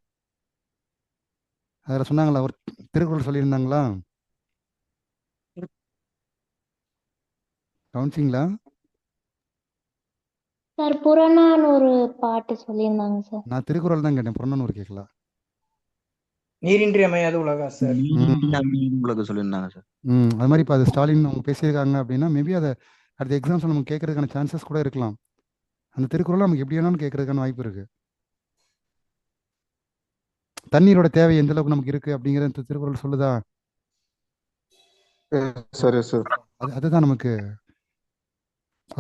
அதில் சொன்னாங்களா ஒரு திருக்குறள் சொல்லியிருந்தாங்களா, கவனிச்சிங்களா? சார் புறநானூறு பாட்டு சொல்லியிருந்தாங்க சார். நான் திருக்குறள் தான் கேட்டேன், புறநானூறு கேட்கல. நீரின்றி அமையாத உலகா சார், உலக சொல்லியிருந்தாங்க சார். அது மாதிரி இப்போ அது ஸ்டாலின் அவங்க பேசியிருக்காங்க அப்படின்னா மேபி அதை அடுத்த எக்ஸாம்ஸ் நம்ம கேட்கறதுக்கான சான்சஸ் கூட இருக்கலாம். அந்த திருக்குறள் நமக்கு எப்படி வேணாலும் கேட்கறதுக்கான வாய்ப்பு இருக்கு. தண்ணீரோட தேவை எந்த அளவுக்கு நமக்கு இருக்கு அப்படிங்கிற இந்த திருக்குறள் சொல்லுதா? சரி சார். அதுதான் நமக்கு.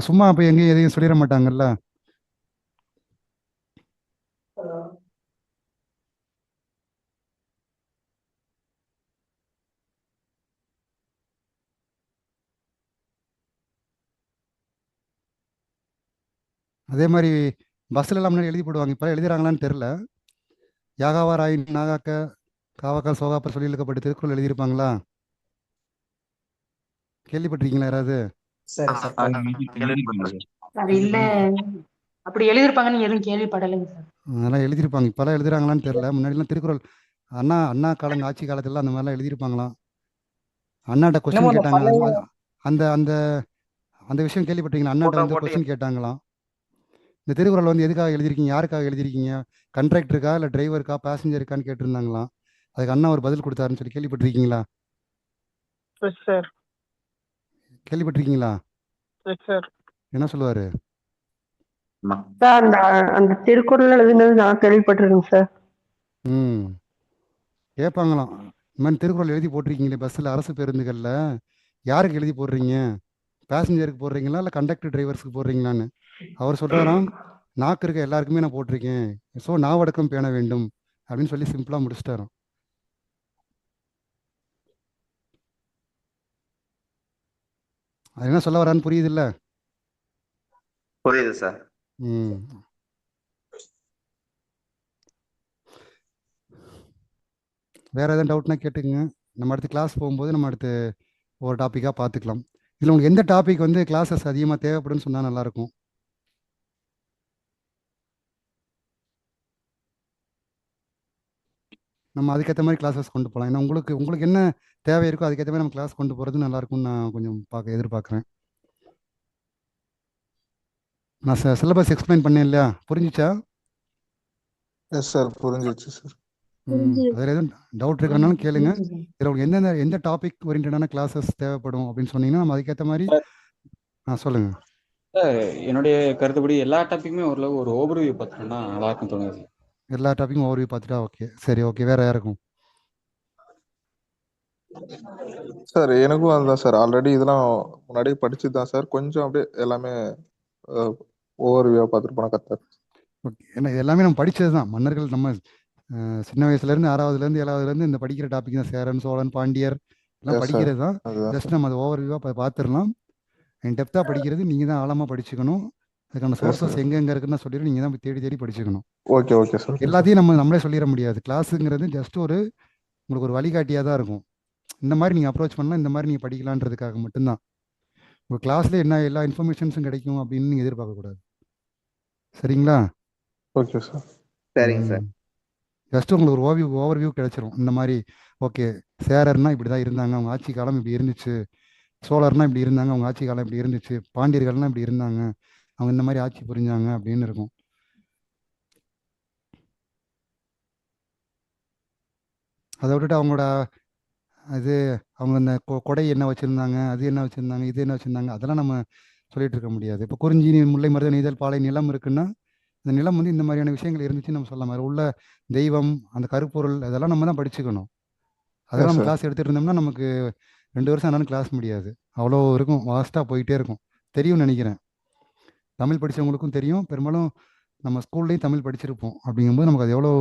சும்மா அப்ப எங்கேயும் எதையும் சொல்லிட மாட்டாங்கல்ல. அதே மாதிரி பஸ்ல எல்லாம் முன்னாடி எழுதி போடுவாங்க, இப்ப எழுதுறாங்களான்னு தெரியல. யாகாவாராய் நாகாக்க காவாக்கால் சோகாப்பர் சொல்லி இழுக்கப்பட்டு திருக்குறள் எழுதியிருப்பாங்களா? கேள்விப்பட்டிருக்கீங்களா யாராவது? சரி சார். அது இல்ல, அப்படி எழுதிருப்பாங்கன்னு எதுவும் கேள்விப்படலைங்க சார். அதெல்லாம் எழுதியிருப்பாங்க, இப்பெல்லாம் எழுதுறாங்களான்னு தெரியல. முன்னாடிலாம் திருக்குறள் அண்ணா காலங்க ஆட்சி காலத்துல அந்த மாதிரிலாம் எழுதியிருப்பாங்களாம். அண்ணாட்ட கொஸ்டின் கேட்டாங்க. அந்த அந்த அந்த விஷயம் கேள்விப்பட்டீங்களா? அண்ணாட்ட வந்து கொஸ்டின் கேட்டாங்களாம். இந்த திருக்குறள் வந்து எதுக்காக எழுதிருக்கீங்க, யாருக்காக எழுதிருக்கீங்க, கண்ட்ராக்டருக்கா இல்லை டிரைவருக்கா பேசஞ்சருக்கான்னு கேட்டிருந்தாங்களாம். அதுக்கு அண்ணா ஒரு பதில் கொடுத்தாருன்னு சொல்லி கேள்விப்பட்டிருக்கீங்களா? கேள்விப்பட்டிருக்கீங்களா? என்ன சொல்லுவாரு? சார் அந்த திருக்குறள் எழுதினது நான் கேள்விப்பட்டிருக்கேன் சார். கேட்பாங்களாம், இந்த மாதிரி திருக்குறள் எழுதி போட்டிருக்கீங்களே பஸ்ஸில் அரசு பேருந்துகளில், யாருக்கு எழுதி போடுறீங்க, பேசஞ்சருக்கு போடுறீங்களா இல்லை கண்டக்டர் டிரைவர்ஸுக்கு போடுறீங்களான்னு. அவர் சொல்கிறாராம், நாக்கு இருக்க எல்லாருக்குமே நான் போட்டிருக்கேன், ஸோ நாவடக்கம் பேண வேண்டும் அப்படின்னு சொல்லி சிம்பிளாக முடிச்சிட்டாராம். அது என்ன சொல்ல வரான்னு புரியுது இல்லை? புரியுது சார். வேற எதாவது டவுட்னா கேட்டுக்குங்க. நம்ம அடுத்து கிளாஸ் போகும்போது நம்ம அடுத்து ஒரு டாப்பிக்காக பார்த்துக்கலாம். இதில் உங்களுக்கு எந்த டாபிக் வந்து கிளாஸஸ் அதிகமாக தேவைப்படுன்னு சொன்னால் நல்லாயிருக்கும்? நம்ம அதுக்கேற்ற மாதிரி கிளாஸஸ் கொண்டு போகலாம். ஏன்னா உங்களுக்கு என்ன தேவை இருக்கோ அதுக்கேற்ற மாதிரி நம்ம கிளாஸ் கொண்டு போகிறது நல்லாயிருக்கும்னு நான் கொஞ்சம் எதிர்பார்க்குறேன். நான் சிலபஸ் எக்ஸ்பிளைன் பண்ணேன் இல்லையா, புரிஞ்சிச்சா? எஸ் சார், புரிஞ்சிச்சு சார். அதில் எதுவும் டவுட் இருக்கிறனாலும் கேளுங்க. இதில் உங்களுக்கு எந்த டாபிக் ஓரியன்டான கிளாஸஸ் தேவைப்படும் அப்படின்னு சொன்னீங்கன்னா நம்ம அதுக்கேற்ற மாதிரி சொல்லுங்க. என்னுடைய கருத்துப்படி எல்லா டாபிக்குமே ஓரளவு ஒரு ஓவர்வியூ பார்த்தோம்னா நல்லா இருக்கும் தோணுது. எல்லா டாபிக்கும் ஓவர்வியூ பார்த்துட்டா ஓகே. சரி, ஓகே. வேற யாருக்கும்? சார் எனக்கும் அதுதான் சார். ஆல்ரெடி இதெல்லாம் முன்னாடியே படிச்சு தான் சார், கொஞ்சம் அப்படியே எல்லாமே ஓவர்வியூ பார்த்துட்டு போனா கரெக்டாக. ஓகே. ஏன்னா எல்லாமே நம்ம படித்தது தான். மன்னர்கள் நம்ம சின்ன வயசுலேருந்து 6வதுலேருந்து 7வதுலேருந்து இந்த படிக்கிற டாபிக் தான். சேரன், சோழன், பாண்டியர் எல்லாம் படிக்கிறது தான். ஜஸ்ட் நம்ம அதை ஓவர்வியூவாக பார்த்துடலாம். டெப்த்தாக படிக்கிறது நீங்கள் தான் ஆழமாக படிச்சுக்கணும். அதுக்கான சோர்சஸ் எங்கெங்கே இருக்குன்னு சொல்லிட்டு நீங்கள் தான் தேடி தேடி படிச்சுக்கணும். Okay okay sir. எல்லாத்தையும் நம்மளே சொல்லிட முடியாது. கிளாஸுங்கிறது ஜஸ்ட் உங்களுக்கு ஒரு வழிகாட்டியாக தான் இருக்கும். இந்த மாதிரி நீங்கள் அப்ரோச் பண்ணலாம், இந்த மாதிரி நீங்கள் படிக்கலான்றதுக்காக மட்டும்தான். உங்கள் கிளாஸில் எல்லா இன்ஃபர்மேஷன்ஸும் கிடைக்கும் அப்படின்னு நீங்கள் எதிர்பார்க்கக்கூடாது. சரிங்களா? Okay sir. சரிங்க சார். ஜஸ்ட் உங்களுக்கு ஒரு ஓவர்வியூ கிடைச்சிரும். இந்த மாதிரி ஓகே, சேரர்னா இப்படி தான் இருந்தாங்க, அவங்க ஆட்சி காலம் இப்படி இருந்துச்சு, சோழர்னா இப்படி இருந்தாங்க, அவங்க ஆட்சி காலம் இப்படி இருந்துச்சு, பாண்டியர்கள்லாம் இப்படி இருந்தாங்க, அவங்க இந்த மாதிரி ஆட்சி புரிஞ்சாங்க அப்படின்னு இருக்கும். அதை விட்டுட்டு அவங்களோட அவங்க இந்த கொடை என்ன வச்சுருந்தாங்க, அது என்ன வச்சுருந்தாங்க, இது என்ன வச்சுருந்தாங்க, அதெல்லாம் நம்ம சொல்லிட்டு இருக்க முடியாது. இப்போ குறிஞ்சி, முல்லை, மருத, நெய்தல், பாலை, நிலம் இருக்குன்னா இந்த நிலம் வந்து இந்த மாதிரியான விஷயங்கள் இருந்துச்சுன்னு நம்ம சொல்லலாம். அதில் உள்ள தெய்வம், அந்த கருப்பொருள், அதெல்லாம் நம்ம தான் படிச்சுக்கணும். அதெல்லாம் நம்ம கிளாஸ் எடுத்துகிட்டு இருந்தோம்னா நமக்கு 2 வருஷம் ஆனாலும் கிளாஸ் முடியாது. அவ்வளோ இருக்கும், வாஸ்ட்டாக போயிட்டே இருக்கும். தெரியும்னு நினைக்கிறேன். தமிழ் படித்தவங்களுக்கும் தெரியும். பெரும்பாலும் நம்ம ஸ்கூல்லையும் தமிழ் படிச்சிருப்போம். அப்படிங்கும்போது நமக்கு அது எவ்வளோ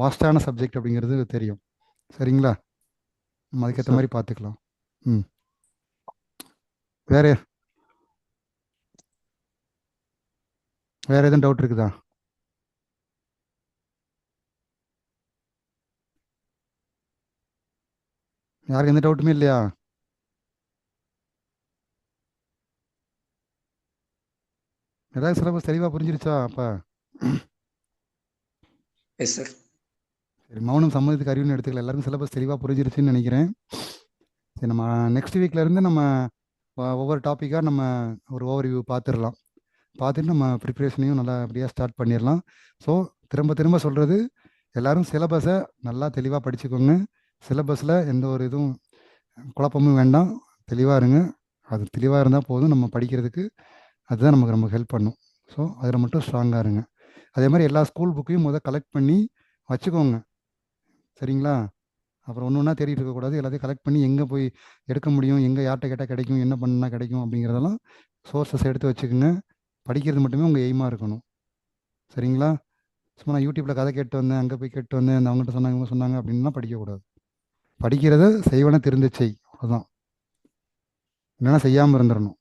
வாஸ்டான சப்ஜெக்ட் அப்படிங்கிறது தெரியும். சரிங்களா? நம்ம அதுக்கேற்ற மாதிரி பார்த்துக்கலாம். வேற எதுவும் டவுட் இருக்குதா? யாருக்கு எந்த டவுட்டுமே இல்லையா? ஏதாவது சிலபஸ் தெளிவாக புரிஞ்சிருச்சா? அப்போ எஸ் சார். சரி, மௌனம் சம்மதத்துக்கு அறிவுன்னு எடுத்துக்கல. எல்லாருக்கும் சிலபஸ் தெளிவாக புரிஞ்சிருச்சுன்னு நினைக்கிறேன். சரி, நம்ம நெக்ஸ்ட் வீக்லேருந்து நம்ம ஒவ்வொரு டாப்பிக்காக நம்ம ஒரு ஓவர்வியூ பார்த்துடலாம். பார்த்துட்டு நம்ம ப்ரிப்ரேஷனையும் நல்லா அப்படியே ஸ்டார்ட் பண்ணிடலாம். ஸோ திரும்ப சொல்கிறது, எல்லோரும் சிலபஸை நல்லா தெளிவாக படிச்சுக்கோங்க. சிலபஸில் எந்த ஒரு இதுவும் குழப்பமும் வேண்டாம், தெளிவாக இருங்க. அது தெளிவாக இருந்தால் போதும், நம்ம படிக்கிறதுக்கு அதுதான் நமக்கு ஹெல்ப் பண்ணும். ஸோ அதில் மட்டும் ஸ்ட்ராங்காக இருங்க. அதே மாதிரி எல்லா ஸ்கூல் புக்கையும் கலெக்ட் பண்ணி வச்சுக்கோங்க, சரிங்களா? அப்புறம் ஒன்று ஒன்றா தேடிட்டு இருக்கக்கூடாது. எல்லாத்தையும் கலெக்ட் பண்ணி எங்கே போய் எடுக்க முடியும், எங்கே யார்கிட்ட கேட்டால் கிடைக்கும், என்ன பண்ணால் கிடைக்கும் அப்படிங்கிறதெல்லாம் சோர்ஸஸ் எடுத்து வச்சுக்கோங்க. படிக்கிறது மட்டுமே உங்கள் எய்மாக இருக்கணும், சரிங்களா? சும்மா நான் யூடியூப்பில் கதை கேட்டு வந்தேன், அங்கே போய் கேட்டு வந்தேன், அந்த அவங்ககிட்ட சொன்னாங்க இவங்க சொன்னாங்க அப்படின்லாம் படிக்கக்கூடாது. படிக்கிறத செய்வன திருந்து செய், அதுதான். இல்லைன்னா செய்யாமல் இருந்துடணும்.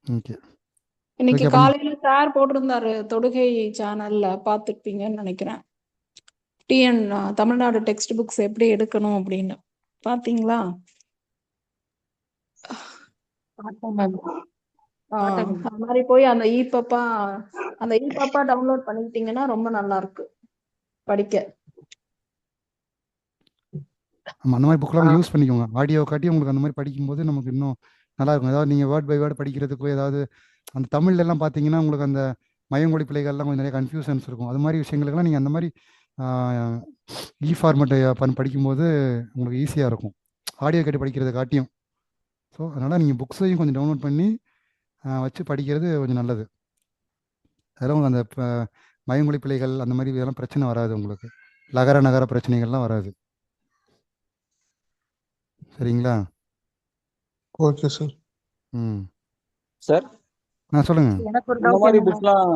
ஓகே. இன்னைக்கு ஓகே. காலையில சார் போட்டிருந்தாரு தொடுகை சேனல்ல பார்த்துருப்பீங்கன்னு நினைக்கிறேன். டிஎன் தமிழ்நாடு டெக்ஸ்ட் புக்ஸ் எப்படி எடுக்கணும் அப்படின்னு பாத்தீங்களா? அது மாதிரி போய் அந்த இ-பாப்பா டவுன்லோட் பண்ணிக்கிட்டீங்கன்னா ரொம்ப நல்லா இருக்கு படிக்க. ஆமாம், அந்த மாதிரி புக்கெலாம் யூஸ் பண்ணிக்கோங்க. ஆடியோ காட்டி உங்களுக்கு அந்த மாதிரி படிக்கும்போது நமக்கு இன்னும் நல்லா இருக்கும். ஏதாவது நீங்கள் வேர்ட் பை வேர்ட் படிக்கிறதுக்கோ, ஏதாவது அந்த தமிழ்லாம் பார்த்தீங்கன்னா உங்களுக்கு அந்த மயங்கொழி பிள்ளைகள்லாம் கொஞ்சம் நிறைய கன்ஃபியூஷன்ஸ் இருக்கும். அது மாதிரி விஷயங்களுக்கெல்லாம் நீங்கள் அந்த மாதிரி இ ஃபார்மெட்டை படிக்கும்போது உங்களுக்கு ஈஸியாக இருக்கும், ஆடியோ கேட்டு படிக்கிறத காட்டியும். ஸோ அதனால் நீங்கள் புக்ஸையும் கொஞ்சம் டவுன்லோட் பண்ணி வச்சு படிக்கிறது கொஞ்சம் நல்லது. அதெல்லாம் உங்களுக்கு அந்த மயங்கொழி பிள்ளைகள் அந்த மாதிரி இதெல்லாம் பிரச்சனை வராது, உங்களுக்கு லகர நகர பிரச்சனைகள்லாம் வராது, சரிங்களா? Okay sir. சார் சொல்லுங்க. எனக்கு ஒரு இந்த டவுட் மாதிரி என்னன்னா புக்ஸ்லாம்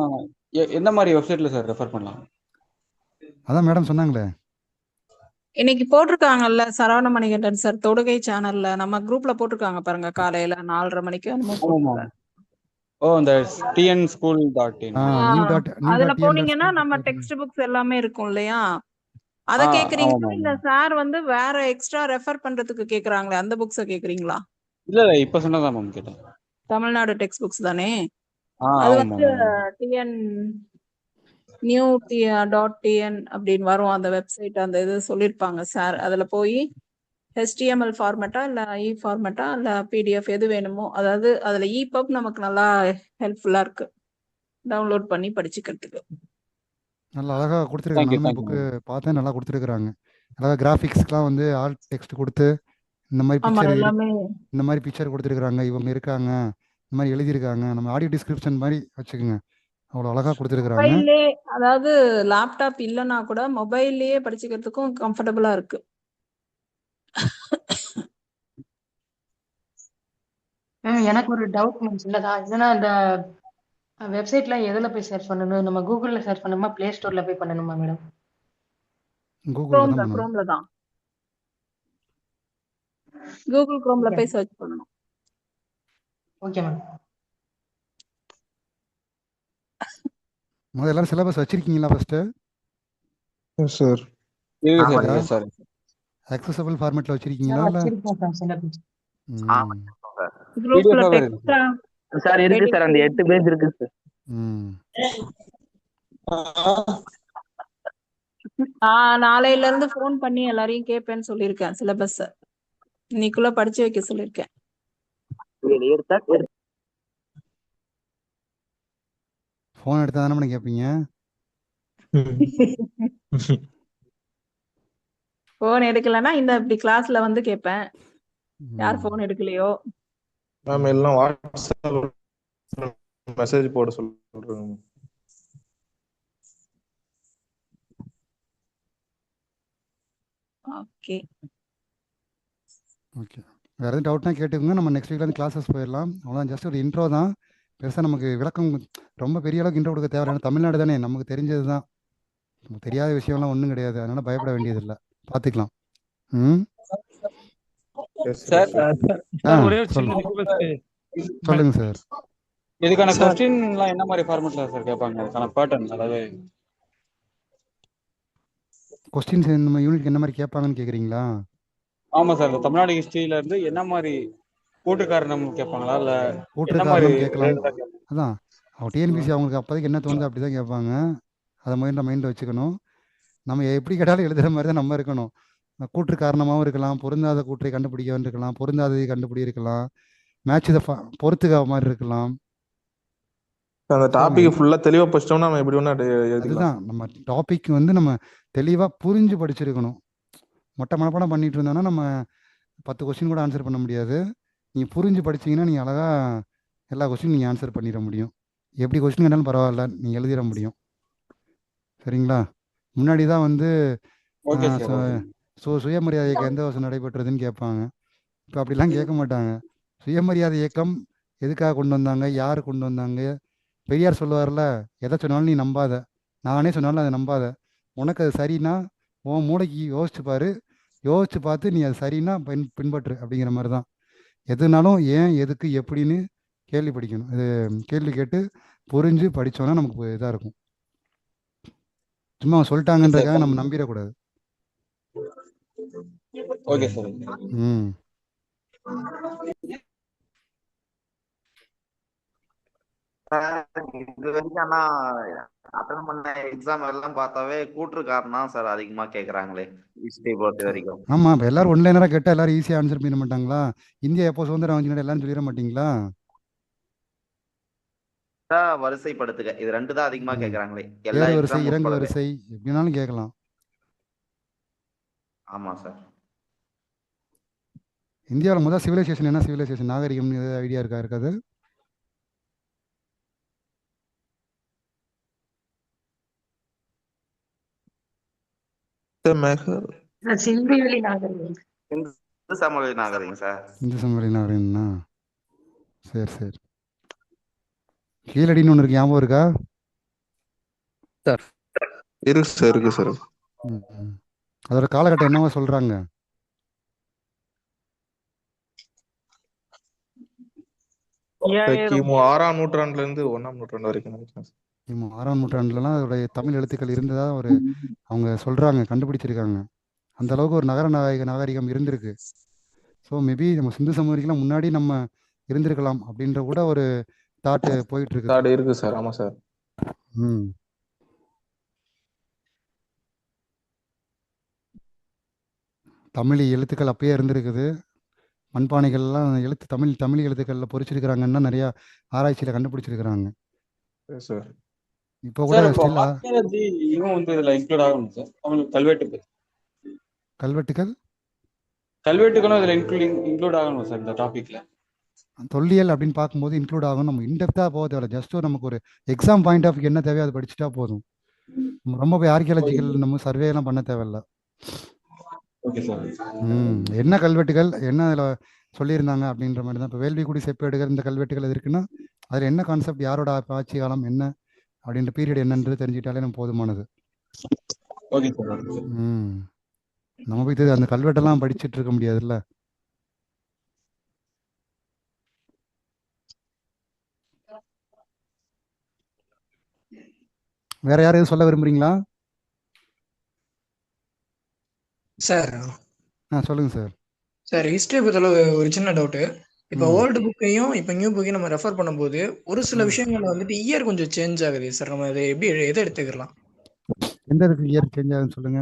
எந்த மாதிரி வெப்சைட்ல சார் ரெஃபர் பண்ணலாம்? அதான் மேடம் சொன்னாங்களே இன்னைக்கு போட்டிருக்காங்கல்ல சரவண மணிகண்டன் சார் தொடுகை சேனல்ல நம்ம குரூப்ல போட்டிருக்காங்க பாருங்க, காலையில 4:30 மணிக்கு என்னமோ போட்டிருக்காங்க. ஓ, இந்த tnschool.in. அதுல போனீங்கன்னா நம்ம டெக்ஸ்ட் புக்ஸ் எல்லாமே இருக்கும் இல்லையா? அத கேக்குறீங்களா இல்ல சார் வேற எக்ஸ்ட்ரா ரெஃபர் பண்றதுக்கு கேக்குறாங்களே அந்த புக்ஸ கேக்குறீங்களா? இல்ல இப்ப சொன்னதான் மேம் கேட்டேன். தமிழ்நாடு டெக்ஸ்ட் புக்ஸ் தானே? அது டிஎன் new.tn அப்படின்னு வரும் அந்த வெப்சைட். அந்த இது சொல்லிருப்பாங்க சார். அதுல போய் HTML ஃபார்மேட்டா இல்ல இ ஃபார்மேட்டா இல்ல PDF எது வேணுமோ, அதாவது அதுல EPUB நமக்கு நல்லா ஹெல்ப்ஃபுல்லா இருக்கு டவுன்லோட் பண்ணி படிச்சுக்கிறதுக்கு. நல்லா அழகாக கொடுத்துருக்காங்க. நானுமே புக்கு பார்த்தேன், நல்லா கொடுத்துருக்குறாங்க. அழகாக கிராஃபிக்ஸ்க்கெலாம் ஆல்ட் டெக்ஸ்ட் கொடுத்து இந்த மாதிரி பிக்சர் கொடுத்துருக்குறாங்க, இவங்க இருக்காங்க, இந்த மாதிரி எழுதியிருக்காங்க. நம்ம ஆடியோ டிஸ்கிரிப்ஷன் மாதிரி வச்சுக்கோங்க, அவ்வளோ அழகாக கொடுத்துருக்குறாங்க. மொபைல்லே, அதாவது லேப்டாப் இல்லைன்னா கூட மொபைல்லேயே படிச்சுக்கிறதுக்கும் கம்ஃபர்டபுளா இருக்கு. எனக்கு ஒரு டவுட் இல்லதா, இதுனா இந்த வெப்சைட்ல எதுல போய் சர்ச் பண்ணணும்? நம்ம கூகுள்ல சர்ச் பண்ணணுமா, பிளே ஸ்டோர்ல போய் பண்ணணுமா மேடம்? குரோம்ல தான். கூகுள் குரோம்ல போய் சர்ச் பண்ணணும். Okay ma'am. முதல்ல எல்லாரும் சிலபஸ் வச்சிருக்கீங்களா first? Yes sir. Sir accessible ஃபார்மேட்ல வச்சிருக்கீங்களா இல்ல? சார் இருக்கு சார், அந்த 8 பேஜ் இருக்கு சார். நாளையில இருந்து ஃபோன் பண்ணி எல்லாரையும் கேட்பேன்னு சொல்லியிருக்கேன். சிலபஸ் இன்னைக்குள்ள படிச்சு வைக்க சொல்லியிருக்கேன். ஃபோன் எடுத்தா தானே கேட்பீங்க? ஃபோன் எடுக்கலன்னா இப்படி கிளாஸ்ல கேட்பேன். யார் ஃபோன் எடுக்கலையோ மேம் எல்லாம் வாட்ஸ்அப் மெசேஜ் போட சொல்றேன். Okay okay. வேற எதுவும் டவுட்னா கேட்டுக்கோங்க. நம்ம நெக்ஸ்ட் வீக்ல இருந்து கிளாஸஸ் போயிடலாம். அவ்வளோதான், ஜஸ்ட் ஒரு இன்ட்ரோ தான். பெருசாக நமக்கு விளக்கம் ரொம்ப பெரிய அளவுக்கு இன்ட்ரோ கொடுக்க தேவையான, தமிழ்நாடு தானே, நமக்கு தெரிஞ்சது தான், நமக்கு தெரியாத விஷயம்லாம் ஒன்றும் கிடையாது. அதனால பயப்பட வேண்டியதில்லை, பார்த்துக்கலாம். சொல்லுங்க சார். இதுக்கான क्वेश्चनலாம் என்ன மாதிரி ஃபார்மட்ல சார் கேட்பாங்க? அதுக்கான பேட்டர்ன், அதாவது क्वेश्चंस நம்ம யூனிட்க்கு என்ன மாதிரி கேட்பாங்கன்னு கேக்குறீங்களா? ஆமா சார், தமிழ்நாடு ஹிஸ்டரியில இருந்து என்ன மாதிரி கூட்டு காரணம் கேட்பாங்களா இல்ல கூட்டு காரணம் கேட்கலாம். அதான் அவங்க டிஎன்பிசி அவங்களுக்கு அப்போதைக்கு என்ன தோணுது அப்படிதான் கேட்பாங்க. அதை மைண்டில் வச்சுக்கணும். நம்ம எப்படி கேட்டாலும் எழுதுகிற மாதிரி தான் நம்ம இருக்கணும். கூற்று காரணமாகவும் இருக்கலாம், பொருந்தாத கூற்றை கண்டுபிடிக்க இருக்கலாம், பொருந்தாததை கண்டுபிடி இருக்கலாம், மேட்ச் இதை பொறுத்துக்க மாதிரி இருக்கலாம். அந்த டாபிக் ஃபுல்லா தெளிவா படிச்சோம்னா நம்ம எப்படி வேணா எழுதிக்கலாம். அதுதான் நம்ம டாபிக் நம்ம தெளிவா புரிஞ்சு படிச்சிருக்கணும். மொட்டை மனப்பாடம் பண்ணிட்டு இருந்தோம்னா நம்ம 10 கொஸ்டின் கூட ஆன்சர் பண்ண முடியாது. நீங்கள் புரிஞ்சு படிச்சீங்கன்னா நீங்கள் அழகாக எல்லா கொஸ்டின் நீங்கள் ஆன்சர் பண்ணிட முடியும். எப்படி கொஸ்டின் கேட்டாலும் பரவாயில்ல, நீங்கள் எழுதிட முடியும். சரிங்களா? முன்னாடி தான் வந்து ஓகே சார். சுயமரியாதை இயக்கம் எந்த வருஷம் நடைபெற்றதுன்னு கேட்பாங்க. இப்போ அப்படிலாம் கேட்க மாட்டாங்க. சுயமரியாதை இயக்கம் எதுக்காக கொண்டு வந்தாங்க, யார் கொண்டு வந்தாங்க? பெரியார் சொல்லுவார்ல, எதை சொன்னாலும் நீ நம்பாத, நானே சொன்னாலும் அதை நம்பாத, உனக்கு அது சரின்னா உன் மூளைக்கு யோசிச்சு பாரு, யோசிச்சு பார்த்து நீ அது சரின்னா பின்பற்று அப்படிங்கிற மாதிரி தான். எதுனாலும் ஏன், எதுக்கு, எப்படின்னு கேள்வி படிக்கணும். இது கேள்வி கேட்டு புரிஞ்சு படித்தோன்னா நமக்கு இதாக இருக்கும். சும்மா சொல்லிட்டாங்கன்றதுக்காக நம்ம நம்பிடக்கூடாது. Okay sir. ம் இது வரைக்கும் ஆனா அட்டன் பண்ண எக்ஸாம் எல்லாம் பார்த்தாவே கூற்று காரணம் சார் அதிகமா கேக்குறாங்களே ஹிஸ்டரி பொறுத்த வரைக்கும். ஆமாம், இப்போ எல்லாரும் ஒன்லைனராக கேட்டால் எல்லாரும் ஈஸியாக ஆன்சர் பண்ண மாட்டாங்களா? இந்தியா எப்போ சுதந்திரம் வாங்கினா எல்லாரும் சொல்லிட மாட்டீங்களா? வரிசைப்படுத்துக இது 2 தான் அதிகமா கேக்குறாங்களே எல்லா ஏறு வரிசை, எக்ஸாம் இறங்கு உட்படவே. வரிசை எப்படினாலும் கேட்கலாம். ஆமா சார். இந்தியாவில் முதல் சிவிலைசேஷன் என்ன சிவிலைசேஷன், நாகரிகம் ஐடியா இருக்காது? சிந்துவெளி நாகரிகம். இந்து சமவெளி நாகரிகம் சார். இந்து சமவெளி நாகரிகம்னா சரி சரி. கீழடின்னு ஒன்று இருக்கு, ஞாபகம் இருக்கா? சார் இருக்கு சார், இருக்கு சார். அதோட காலகட்டம் என்னவா சொல்றாங்க? கிமு 6ஆம் நூற்றாண்டுல இருந்து 1ஆம் நூற்றாண்டு வரைக்கும் நினைக்கிறேன். கிமு 6ஆம் நூற்றாண்டுலலாம் அதோடைய தமிழ் எழுத்துக்கள் இருந்ததா அவங்க சொல்றாங்க, கண்டுபிடிச்சிருக்காங்க. அந்த அளவுக்கு ஒரு நாகரிகம் இருந்திருக்கு. ஸோ மேபி நம்ம சிந்து சமவெளிக்கெல்லாம் முன்னாடி நம்ம இருந்திருக்கலாம் அப்படின்ற கூட ஒரு தாட் போயிட்டு இருக்கு. தாட் இருக்கு சார். ஆமா சார். தமிழ் எழுத்துக்கள் அப்பயே இருந்திருக்குது. மண்பானைகள்லாம் தமிழ் எழுத்துக்களில் பொறிச்சிருக்கிறாங்கன்னா நிறைய ஆராய்ச்சியில் கண்டுபிடிச்சிருக்கிறாங்க. இப்போ கூட ஸ்டில் இதுல இன்க்ளூட் ஆகணும் சார். கல்வெட்டுகளும் இதுல இன்க்ளூட் ஆகணும் சார் இந்த டாபிக்ல. தொல்லியல் அப்படின்னு பார்க்கும்போது இன்க்ளூட் ஆகும். நம்ம இன்டெப்த்தாக போக தேவையில்ல, ஜஸ்ட் நமக்கு ஒரு எக்ஸாம் பாயிண்ட் ஆஃப் என்ன தேவையோ அதை படிச்சுட்டா போதும். ரொம்ப போய் ஆர்கியாலஜிக்கல் நம்ம சர்வே எல்லாம் பண்ண தேவையில்ல. என்ன கல்வெட்டுகள் என்ன அதில் சொல்லியிருந்தாங்க அப்படின்ற மாதிரி தான். இப்போ வேள்விக்குடி செப்பேடுகள் இந்த கல்வெட்டுகள் இருக்குன்னா அதில் என்ன கான்செப்ட், யாரோட ஆட்சி காலம் என்ன அப்படின்ற பீரியட் என்னன்றது தெரிஞ்சுக்கிட்டாலே நம்ம போதுமானது. நம்ம போய் அந்த கல்வெட்டெல்லாம் படிச்சுட்டு இருக்க முடியாதுல்ல. வேற யாரும் சொல்ல விரும்புறீங்களா சார்? சொல்லுங்க சார். சார் ஹிஸ்டரி பத்தில ஒரு சின்ன டவுட்டு. இப்போ ஓல்டு புக்கையும் இப்போ நியூ புக்கையும் நம்ம ரெஃபர் பண்ணும்போது ஒரு சில விஷயங்கள் வந்துட்டு இயர் கொஞ்சம் சேஞ்ச் ஆகுது சார். நம்ம அதை எப்படி எதை எடுத்துக்கலாம்? எந்த இயர் சேஞ்ச் ஆகுதுன்னு சொல்லுங்க.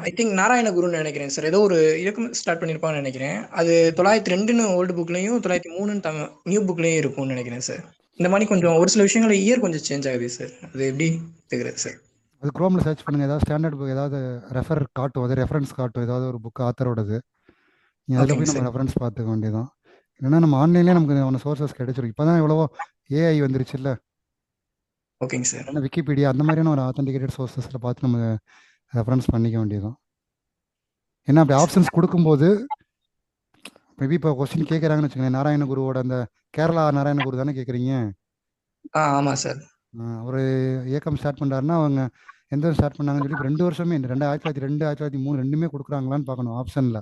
ஐ திங்க் நாராயணகுருன்னு நினைக்கிறேன் சார். ஏதோ ஒரு இயக்கம் ஸ்டார்ட் பண்ணியிருப்பாங்கன்னு நினைக்கிறேன். அது 902ன்னு ஓல்டு புக்லையும் 903ன்னு நியூ புக்லையும் இருக்கும்னு நினைக்கிறேன் சார். இந்த மாதிரி கொஞ்சம் ஒரு சில விஷயங்கள் இயர் கொஞ்சம் சேஞ்ச் ஆகுது சார். அது எப்படி எடுத்துக்கிறது சார்? அது குரோமில் சர்ச் பண்ணுங்க, ஏதாவது ஸ்டாண்டர்ட் புக் ஏதாவது ரெஃபர் காட்டும், அது ரெஃபரன்ஸ் காட்டும், ஏதாவது ஒரு புக் ஆத்தரோடது. நீ அதில் போய் நம்ம ரெஃபரன்ஸ் பார்த்துக்க வேண்டியதான். இல்லைன்னா நம்ம ஆன்லைன்லேயே நமக்கு அவன சோர்சஸ் கிடைச்சிரும். இப்போ தான் எவ்வளவோ ஏஐ வந்துருச்சு இல்லை? ஓகேங்க சார். ஆனால் விக்கிபீடியா அந்த மாதிரியான ஒரு ஆத்தென்டிகேட்டட் சோர்சஸில் பார்த்து நம்ம ரெஃபரன்ஸ் பண்ணிக்க வேண்டியதான். ஏன்னா அப்படி ஆப்ஷன்ஸ் கொடுக்கும்போது மேபி இப்போ கொஸ்டின் கேட்குறாங்கன்னு வச்சுக்கோங்க, நாராயணகுருவோட அந்த கேரளா நாராயணகுரு தானே கேட்குறீங்க? ஆமாம் சார். ஒரு இயக்கம் ஸ்டார்ட் பண்ணுறாருன்னா அவங்க எந்த ஸ்டார்ட் பண்ணாங்கன்னு சொல்லி 2 வருஷமே 1902 1903 ரெண்டுமே கொடுக்குறாங்களான்னு பார்க்கணும் ஆப்ஷனில்.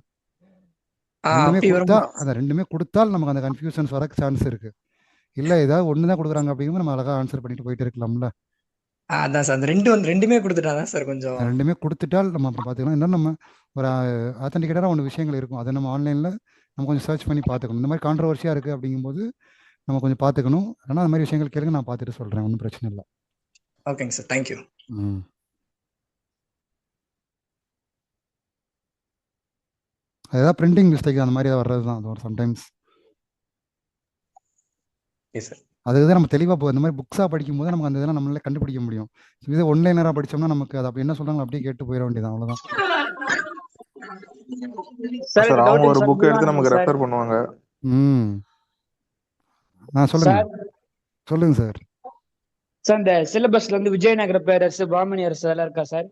ரெண்டுமே கொடுத்தால் நமக்கு அந்த கன்ஃபியூஷன்ஸ் வர சான்ஸ் இருக்கு. இல்லை ஏதாவது ஒன்று தான் கொடுக்குறாங்க அப்படிங்கும்போது நம்ம அழகாக ஆன்சர் பண்ணிட்டு போயிட்டு இருக்கலாம்ல. அதான் சார். ரெண்டுமே கொடுத்துட்டாங்க சார். கொஞ்சம் ரெண்டுமே கொடுத்துட்டால் நம்ம அப்படி பார்த்துக்கலாம். இன்னும் நம்ம ஒரு ஆத்தென்டிகேட்டாக ஒன்று விஷயங்கள் இருக்கும், அதை நம்ம ஆன்லைனில் நம்ம கொஞ்சம் சர்ச் பண்ணி பார்த்துக்கணும். இந்த மாதிரி கான்ட்ரவர்சியாக இருக்குது அப்படிங்கும்போது நம்ம கொஞ்சம் பார்த்துக்கணும். ஆனால் அந்த மாதிரி விஷயங்கள் கேளுங்க, நான் பார்த்துட்டு சொல்கிறேன், ஒன்றும் பிரச்சனை இல்லை. ஓகேங்க சார், தேங்க்யூ. ஏதாவது பிரிண்டிங் மிஸ்டேக் அந்த மாதிரி வர்றது தான் அது ஒரு சம்டைம்ஸ். அதுக்கு தான் நம்ம தெளிவாக இந்த மாதிரி புக்ஸாக படிக்கும்போது நமக்கு அந்த இதெல்லாம் நம்மளால கண்டுபிடிக்க முடியும். இதே ஒன்லைனராக படித்தோம்னா நமக்கு அது அப்படி என்ன சொல்கிறாங்க அப்படியே கேட்டு போயிட வேண்டியதான், அவ்வளோதான். சார் சார் எனக்கு அவங்க டவுட் ஒரு சார் புக் எடுத்து குருவானந்தம் நமக்கு சார். ரெஃபர் பண்ணுவாங்க. ம் சொல்லுங்க சார் சொல்லுங்க சார். சார் இந்த சிலபஸ்ல வந்து விஜயநகர பேரரசு, பாமணி அரசு அதெல்லாம் இருக்கா சார்?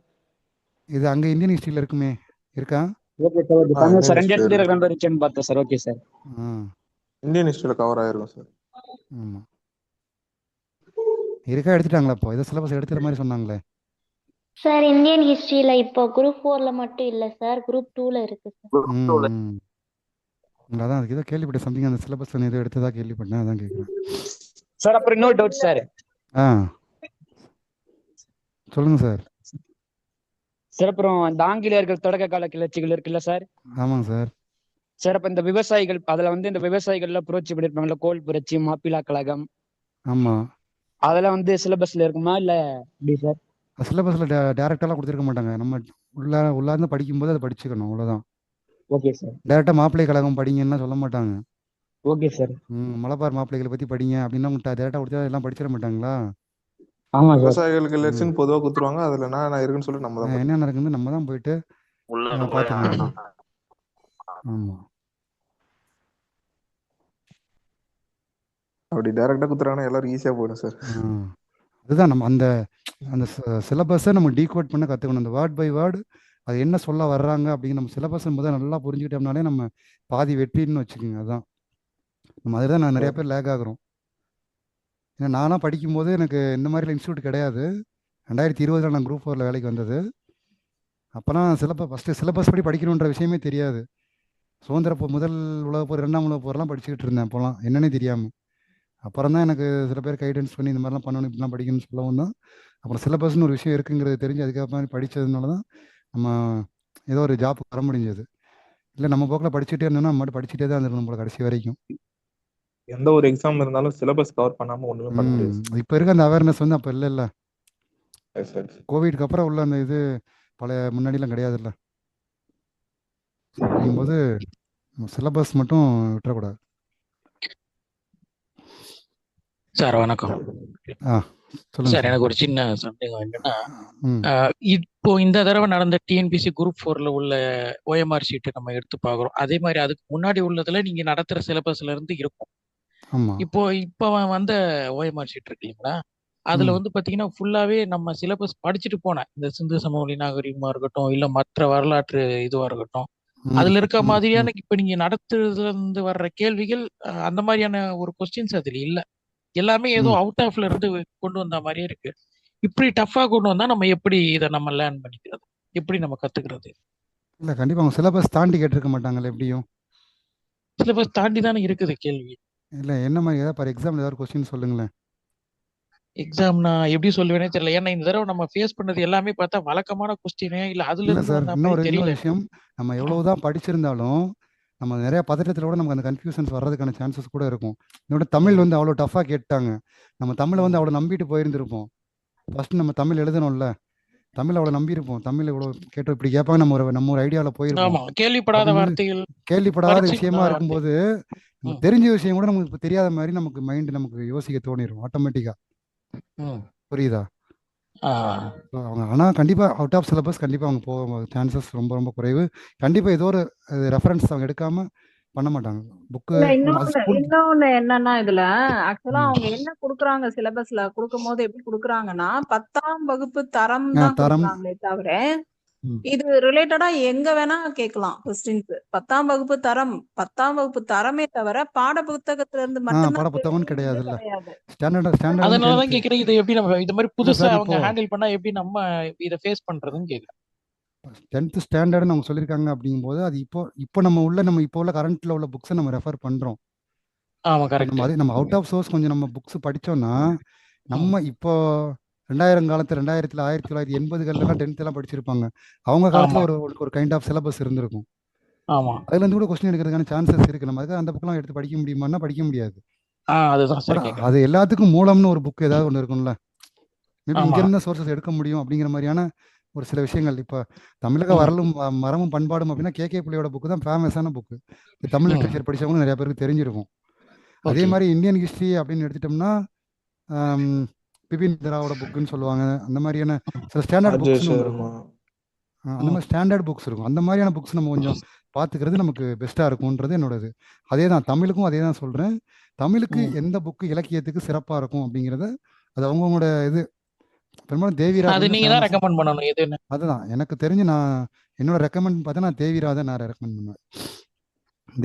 இது அங்க இந்தியன் ஹிஸ்டரியில இருக்குமே, இருக்கா? Okay sir, okay. ஆ தமிழ் இந்தியன் சார் ரெண்டு ஹிஸ்டரி இடத்துல இருக்கு. ரெண்டு இருந்துச்சுன்னு பார்த்தேன் சார். Okay sir. ஆ இந்தியன் ஹிஸ்டரியில கவர் ஆயிருக்கும் சார். ஆமா இருக்கா, எடுத்துட்டாங்களா? இப்போ ஏதோ சிலபஸ் எடுத்துற மாதிரி சொன்னாங்களே. சார் இந்தியன் ஹிஸ்டரியில இப்போ குரூப் 4ல மட்டும் இல்ல சார், குரூப் 2ல இருக்கு சார். ம் அதான் அதுக்கு ஏதோ கேள்விப்பட்டேன், சம்திங் அந்த சிலபஸ் ஏதோ எடுத்ததா கேள்விப்பட்டேன், அதான் கேட்குறேன். சார் அப்புறம் இன்னொரு டவுட் சார். ஆ சொல்லுங்க சார். சார் அப்புறம் இந்த ஆங்கிலேயர்கள் தொடக்க கால கிளர்ச்சிகள் இருக்குல்ல சார்? ஆமாங்க சார். சார் அப்ப இந்த விவசாயிகள் அதுல வந்து இந்த விவசாயிகள்லாம் புரட்சி பண்ணிருப்பாங்கல்ல, கோல் புரட்சி, மாப்பிளா கழகம், ஆமா அதெல்லாம் வந்து சிலபஸ்ல இருக்குமா இல்ல எப்படி சார்? சிலபஸில் டேரெக்டாலாம் கொடுத்துருக்க மாட்டாங்க. நம்ம உள்ளார்ந்து படிக்கும்போது அதை படிச்சுக்கணும், அவ்வளோதான். Okay sir. டேரெக்டாக மாப்பிள்ளை கழகம் படிங்கன்னா சொல்ல மாட்டாங்க. Okay sir. மலபார் மாப்பிள்ளைகளை பற்றி படிங்க அப்படின்னா உங்கள்கிட்ட டேரெக்டாக கொடுத்தா எல்லாம் படிச்சிட மாட்டாங்களா? ஆமா சார். விவசாயிகளுக்கு லெசன் பொதுவாக கொடுத்துருவாங்க. அதுல என்ன இருக்குன்னு சொல்லி நம்ம தான் என்ன நடக்குன்னு நம்ம தான் போயிட்டு பார்த்துக்கணும். ஆமாம் அப்படி டைரக்டா கொடுத்துறாங்கன்னா எல்லாரும் ஈஸியா போயிடும் சார். அதுதான் நம்ம அந்த அந்த சிலபஸை நம்ம டீகோட் பண்ண கற்றுக்கணும். அந்த வேர்ட் பை வேர்டு அது என்ன சொல்ல வர்றாங்க அப்படிங்கிற நம்ம சிலபஸை முதல் நல்லா புரிஞ்சுக்கிட்டோம்னாலே நம்ம பாதி வெற்றின்னு வச்சுக்கோங்க. அதுதான் நம்ம அதில் தான் நான் நிறைய பேர் லேக் ஆகுறோம். ஏன்னா நானாக படிக்கும்போது எனக்கு இந்த மாதிரி இன்ஸ்டியூட் கிடையாது. 2020 நான் குரூப் 4ல் வேலைக்கு வந்தது. அப்போலாம் ஃபஸ்ட்டு சிலபஸ் படி படிக்கணுன்ற விஷயமே தெரியாது. சுதந்திர முதல் உலகப் போர், 2ஆம் உலகப் போர்லாம் படிச்சுக்கிட்டு இருந்தேன் அப்போலாம், என்னன்னே தெரியாமல். அப்புறம் தான் எனக்கு சில பேர் கைடன்ஸ் பண்ணி இந்த மாதிரிலாம் பண்ணணும், இப்படிலாம் படிக்கணும்னு சொல்லவும் தான் அப்புறம் சிலபஸ்னு ஒரு விஷயம் இருக்குங்கிறது தெரிஞ்சு அதுக்கப்புறம் படித்ததுனால தான் நம்ம ஏதோ ஒரு ஜாப் வர முடிஞ்சது. இல்லை நம்ம போக்கில் படிச்சுட்டே இருந்தோம்னா நம்ம மட்டும் படிச்சுட்டே தான் இருந்திருக்கணும் நம்மளோட கடைசி வரைக்கும். எந்த ஒரு எக்ஸாம் இருந்தாலும் சிலபஸ் கவர் பண்ணாம ஒண்ணுமே பண்ண முடியாது. இப்போ இருக்க அந்த அவேர்னஸ் வந்து அப்போ இல்லை. கோவிட்க்கு அப்புறம் உள்ள அந்த இது பழைய முன்னாடிலாம் கிடையாதுல்ல. அப்படிங்கும்போது சிலபஸ் மட்டும் விட்டுறக்கூடாது. சார் வணக்கம். சொல்லுங்க சார் எனக்கு ஒரு சின்ன சந்தேகம் என்னன்னா, இப்போ இந்த தடவை நடந்த டிஎன்பிசி குரூப் 4ல உள்ள ஓஎம்ஆர் ஷீட்டை நம்ம எடுத்து பார்க்குறோம். அதே மாதிரி அதுக்கு முன்னாடி உள்ளதுல நீங்க நடத்துற சிலபஸ்ல இருந்து இருக்கும். இப்போ வந்த ஓஎம்ஆர் ஷீட் இருக்கு இல்லைங்களா, அதுல வந்து பாத்தீங்கன்னா ஃபுல்லாவே நம்ம சிலபஸ் படிச்சுட்டு போனேன். இந்த சிந்து சமவெளி நாகரிகமா இருக்கட்டும், இல்ல மற்ற வரலாற்று இதுவா இருக்கட்டும், அதுல இருக்க மாதிரியான இப்ப நீங்க நடத்துறதுல இருந்து வர்ற கேள்விகள் அந்த மாதிரியான ஒரு கொஸ்டின்ஸ் அதுல இல்ல. எல்லாமே ஏதோ அவுட் ஆஃப்ல இருந்து கொண்டு வந்த மாதிரியே இருக்கு. இப்படி டஃபா கொண்டு வந்தா நம்ம எப்படி இதை நம்ம லேர்ன் பண்ணிக்கிறது, எப்படி நம்ம கத்துக்கிறது? இல்லை கண்டிப்பாக அவங்க சிலபஸ் தாண்டி கேட்டிருக்க மாட்டாங்கல்ல எப்படியும். சிலபஸ் தாண்டி தானே இருக்குது கேள்வி. இல்லை என்ன மாதிரி ஏதாவது பர் எக்ஸாம்பிள் ஏதாவது கொஸ்டின் சொல்லுங்களேன். எக்ஸாம் நான் எப்படி சொல்லுவேனே தெரியல. ஏன்னா இந்த தடவை நம்ம ஃபேஸ் பண்ணது எல்லாமே பார்த்தா வழக்கமான கொஸ்டினே இல்ல, அதுல இல்லை இருந்து சார், வந்த இன்னொரு மாதிரி தெரியல. விஷயம், நம்ம எவ்வளவுதான் படிச்சிருந்தாலும் நம்ம நிறைய பதட்டத்தில் கூட நமக்கு அந்த கன்ஃபியூஷன்ஸ் வர்றதுக்கான சான்சஸ் கூட இருக்கும். இன்னொரு தமிழ் வந்து அவ்வளோ டஃபாக கேட்டாங்க, நம்ம தமிழை வந்து அவ்வளோ நம்பிட்டு போயிருந்திருப்போம். ஃபர்ஸ்ட் நம்ம தமிழ் எழுதணும்ல, தமிழ் அவ்வளோ நம்பியிருப்போம். தமிழ் இவ்வளோ கேட்டு இப்படி கேட்பாங்க, நம்ம ஒரு ஐடியாவில் போயிருப்போம். ஆமா, கேள்விப்படாத வார்த்தைகள், கேள்விப்படாத விஷயமா இருக்கும்போது நம்ம தெரிஞ்ச விஷயம் கூட நமக்கு இப்போ தெரியாத மாதிரி நமக்கு மைண்ட் நமக்கு யோசிக்க தோணிடும் ஆட்டோமேட்டிக்கா. புரியுதா? அவங்க ஆனால் கண்டிப்பாக அவுட் ஆஃப் சிலபஸ் கண்டிப்பாக அவங்க போக சான்சஸ் ரொம்ப ரொம்ப குறைவு. கண்டிப்பாக ஏதோ ஒரு ரெஃபரன்ஸ் அவங்க எடுக்காம பண்ண மாட்டாங்க. புக்கு இன்னொன்னு என்னன்னா, இதுல ஆக்சுவலா அவங்க என்ன குடுக்குறாங்க, சிலபஸ்ல கொடுக்கும் போது எப்படி குடுக்குறாங்கன்னா 10ஆம் வகுப்பு தரம் தான் கொடுக்குறாங்களே தவிர இது ரிலேட்டடா எங்க வேணா கேட்கலாம் கொஸ்டின்ஸ். 10ஆம் வகுப்பு தரம் 10ஆம் வகுப்பு தரமே தவிர பாட புத்தகத்துல இருந்து மட்டும் பாட புத்தகம் கிடையாதுல்ல. அதனாலதான் கேக்குறேன், இது எப்படி நம்ம இது மாதிரி புதுசா அவங்க ஹேண்டில் பண்ணா எப்படி நம்ம இதை ஃபேஸ் பண்றதுன்னு கேக்குறேன். 10th ஸ்டாண்டர்ட்னு அவங்க சொல்லியிருக்காங்க அப்படிங்கும்போது அது இப்போ நம்ம இப்போ உள்ள கரண்ட்ல உள்ள புக்ஸை நம்ம ரெஃபர் பண்றோம். ஆமா கரெக்ட். நம்ம அவுட் ஆஃப் சோர்ஸ் கொஞ்சம் நம்ம புக்ஸ் படிச்சோம்னா நம்ம இப்போ 2000 காலத்துல 1980களில் 10th எல்லாம் படிச்சிருப்பாங்க. அவங்க காலத்துல ஒரு கைண்ட் ஆஃப் சிலபஸ் இருந்திருக்கும். ஆமா, அதுல இருந்து கூட கொஸ்டின் எடுக்கிறதுக்கான சான்சஸ் இருக்கு. நம்ம அதுக்கு அந்த புக்கெல்லாம் எடுத்து படிக்க முடியுமான்னா படிக்க முடியாது. அது எல்லாத்துக்கும் மூலம்னு ஒரு புக் ஏதாவது ஒன்று இருக்கும்ல, இங்க இருந்த சோர்சஸ் எடுக்க முடியும் அப்படிங்கிற மாதிரியான ஒரு சில விஷயங்கள். இப்போ தமிழக வரலும் மரமும் பண்பாடும் அப்படின்னா கே புள்ளியோட புக்கு தான் ஃபேமஸான புக்கு. தமிழ் லிட்ரேச்சர் படிச்சவங்க நிறைய பேருக்கு தெரிஞ்சிருக்கும். அதே மாதிரி இந்தியன் ஹிஸ்டரி அப்படின்னு எடுத்துட்டோம்னா பிபின் ராவோட புக்குன்னு சொல்லுவாங்க. அந்த மாதிரியான சில ஸ்டாண்டர்ட் புக்ஸ் இருக்கும். அந்த மாதிரி ஸ்டாண்டர்ட் புக்ஸ் இருக்கும். அந்த மாதிரியான புக்ஸ் நம்ம கொஞ்சம் பார்த்துக்கிறது நமக்கு பெஸ்ட்டாக இருக்கும்ன்றது என்னோடது. அதே தான் தமிழுக்கும் அதே தான் சொல்கிறேன். தமிழுக்கு எந்த புக்கு இலக்கியத்துக்கு சிறப்பாக இருக்கும் அப்படிங்கிறத அது அவங்கவுங்களோட இது. பெரும்பாலும் தேவிராஜ் அது வந்து நீங்க தான் ஃபேமஸ். ரெக்கமெண்ட் பண்ணணும் எதுன்னு. அதுதான் எனக்கு தெரிஞ்சு நான் என்னோட ரெக்கமெண்ட் பார்த்தா நான் தேவிராஜை நான் ரெக்கமெண்ட் பண்ணுவேன்.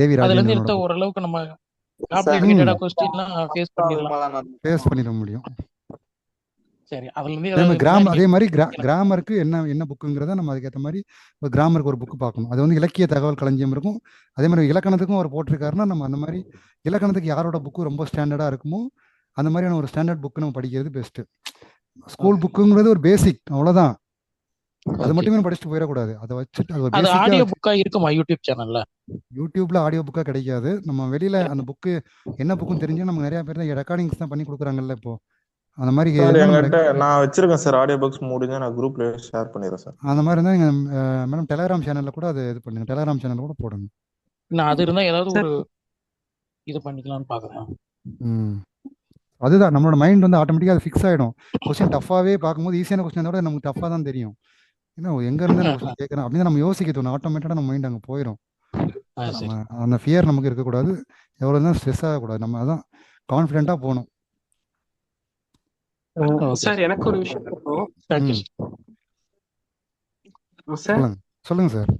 தேவிராஜ் அதுல இருந்து என்னோட எடுத்த book. ஓரளவுக்கு நம்ம காம்ப்ளிகேட்டடா கொஸ்டின்லாம் ஃபேஸ் பண்ணிடலாம். ஃபேஸ் பண்ணிட முடியும். சரி, அதுல இருந்து அதே மாதிரி ஏதாவது அதே மாதிரி கிராமருக்கு என்ன புக்குங்கிறத நம்ம அதுக்கேற்ற மாதிரி ஒரு கிராமருக்கு ஒரு புக்கு பார்க்கணும். அது வந்து இலக்கிய தகவல் களஞ்சியம் இருக்கும். அதே மாதிரி இலக்கணத்துக்கும் அவர் போட்டிருக்காருன்னா நம்ம அந்த மாதிரி இலக்கணத்துக்கு யாரோட புக்கு ரொம்ப ஸ்டாண்டர்டாக இருக்குமோ அந்த மாதிரியான ஒரு ஸ்டாண்டர்ட் புக்கு நம்ம படிக்கிறது பெஸ்ட்டு. ஸ்கூல் புக்குங்கிறது ஒரு பேசிக், அவ்வளோதான். அது மட்டுமே படிச்சுட்டு போயிடக்கூடாது. அதை வச்சுட்டு அது ஒரு அது பேசிக்காக ஆடியோ வச்சு புக்கா இருக்குமா யூடியூப் சேனல்ல? யூடியூப்ல ஆடியோ புக்காக கிடைக்காது. நம்ம வெளியில அந்த புக்கு என்ன புக்குன்னு தெரிஞ்சு நமக்கு நிறைய பேர் தான் ரெக்கார்டிங்ஸ் தான் பண்ணி கொடுக்குறாங்கல்ல இப்போ. அந்த மாதிரி சார் இருந்தால் நம்ம என்கிட்ட நான் வச்சிருக்கேன் சார் ஆடியோ புக்ஸ், முடிஞ்சா நான் குரூப்ல ஷேர் பண்ணிடுறேன் சார். அந்த மாதிரி இருந்தால் நீங்கள் மேடம் டெலகிராம் சேனலில் கூட அது இது பண்ணுங்க. டெலகிராம் சேனலில் கூட போடுங்க. நான் அது இருந்தா ஏதாவது ஒரு இது பண்ணிக்கலாம்னு பாக்குறேன். அதுதான் நம்மளோட மைண்ட் வந்து ஆட்டோமேட்டிக்காக அது ஃபிக்ஸ் ஆகிடும். கொஸ்டின் டஃபாகவே பார்க்கும்போது ஈஸியான கொஸ்டினை விட நமக்கு டஃபாக தான் தெரியும். ஏன்னா எங்கேருந்து நான் கொஸ்டின் கேட்குறேன் அப்படின்னு நம்ம யோசிக்க தோணும். ஆட்டோமேட்டிக்காக நம்ம மைண்ட் அங்கே போயிடும். நம்ம அந்த ஃபியர் நமக்கு இருக்கக்கூடாது. எவ்வளோ தான் ஸ்ட்ரெஸ் ஆகக்கூடாது. நம்ம அதான் கான்ஃபிடென்ட்டாக போகணும். சார் எனக்கு ஒரு விஷயம் இருக்கும் சார். சொல்லுங்க சார்.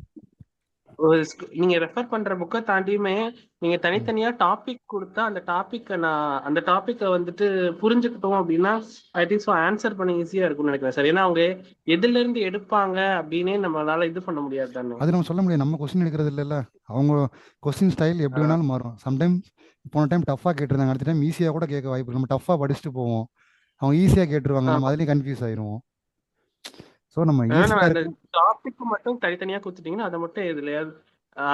நீங்க ரெஃபர் பண்ற புக்கை தாண்டியுமே நீங்க தனித்தனியா டாபிக் கொடுத்தா அந்த டாபிக்கை வந்துட்டு புரிஞ்சுக்கிட்டோம் அப்படின்னா ஐ திங்க் ஸோ ஆன்சர் பண்ண ஈஸியா இருக்கும்னு நினைக்கிறேன் சார். ஏன்னா அவங்க எதுல இருந்து எடுப்பாங்க அப்படின்னே நம்மளால இது பண்ண முடியாது தானே. அது நம்ம சொல்ல முடியாது. நம்ம கொஸ்டின் எடுக்கிறது இல்லைல்ல. அவங்க கொஸ்டின் ஸ்டைல் எப்படி வேணாலும் மாறும். சம்டைம்ஸ் போன டைம் டஃபாக கேட்டிருந்தாங்க, அடுத்த டைம் ஈஸியாக கூட கேட்க வாய்ப்பு. நம்ம டஃபாக படிச்சுட்டு போவோம், அவங்க ஈஸியாக கேட்டுருவாங்க, நம்ம அதுலேயும் கன்ஃபியூஸ் ஆயிடுவோம். ஸோ நம்ம அந்த டாபிக் மட்டும் தனித்தனியா கொடுத்துட்டீங்கன்னா அதை மட்டும் எதுலையாவது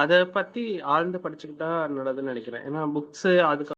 அதை பத்தி ஆழ்ந்து படிச்சுக்கிட்டா நல்லதுன்னு நினைக்கிறேன். ஏன்னா புக்ஸ் அதுக்கு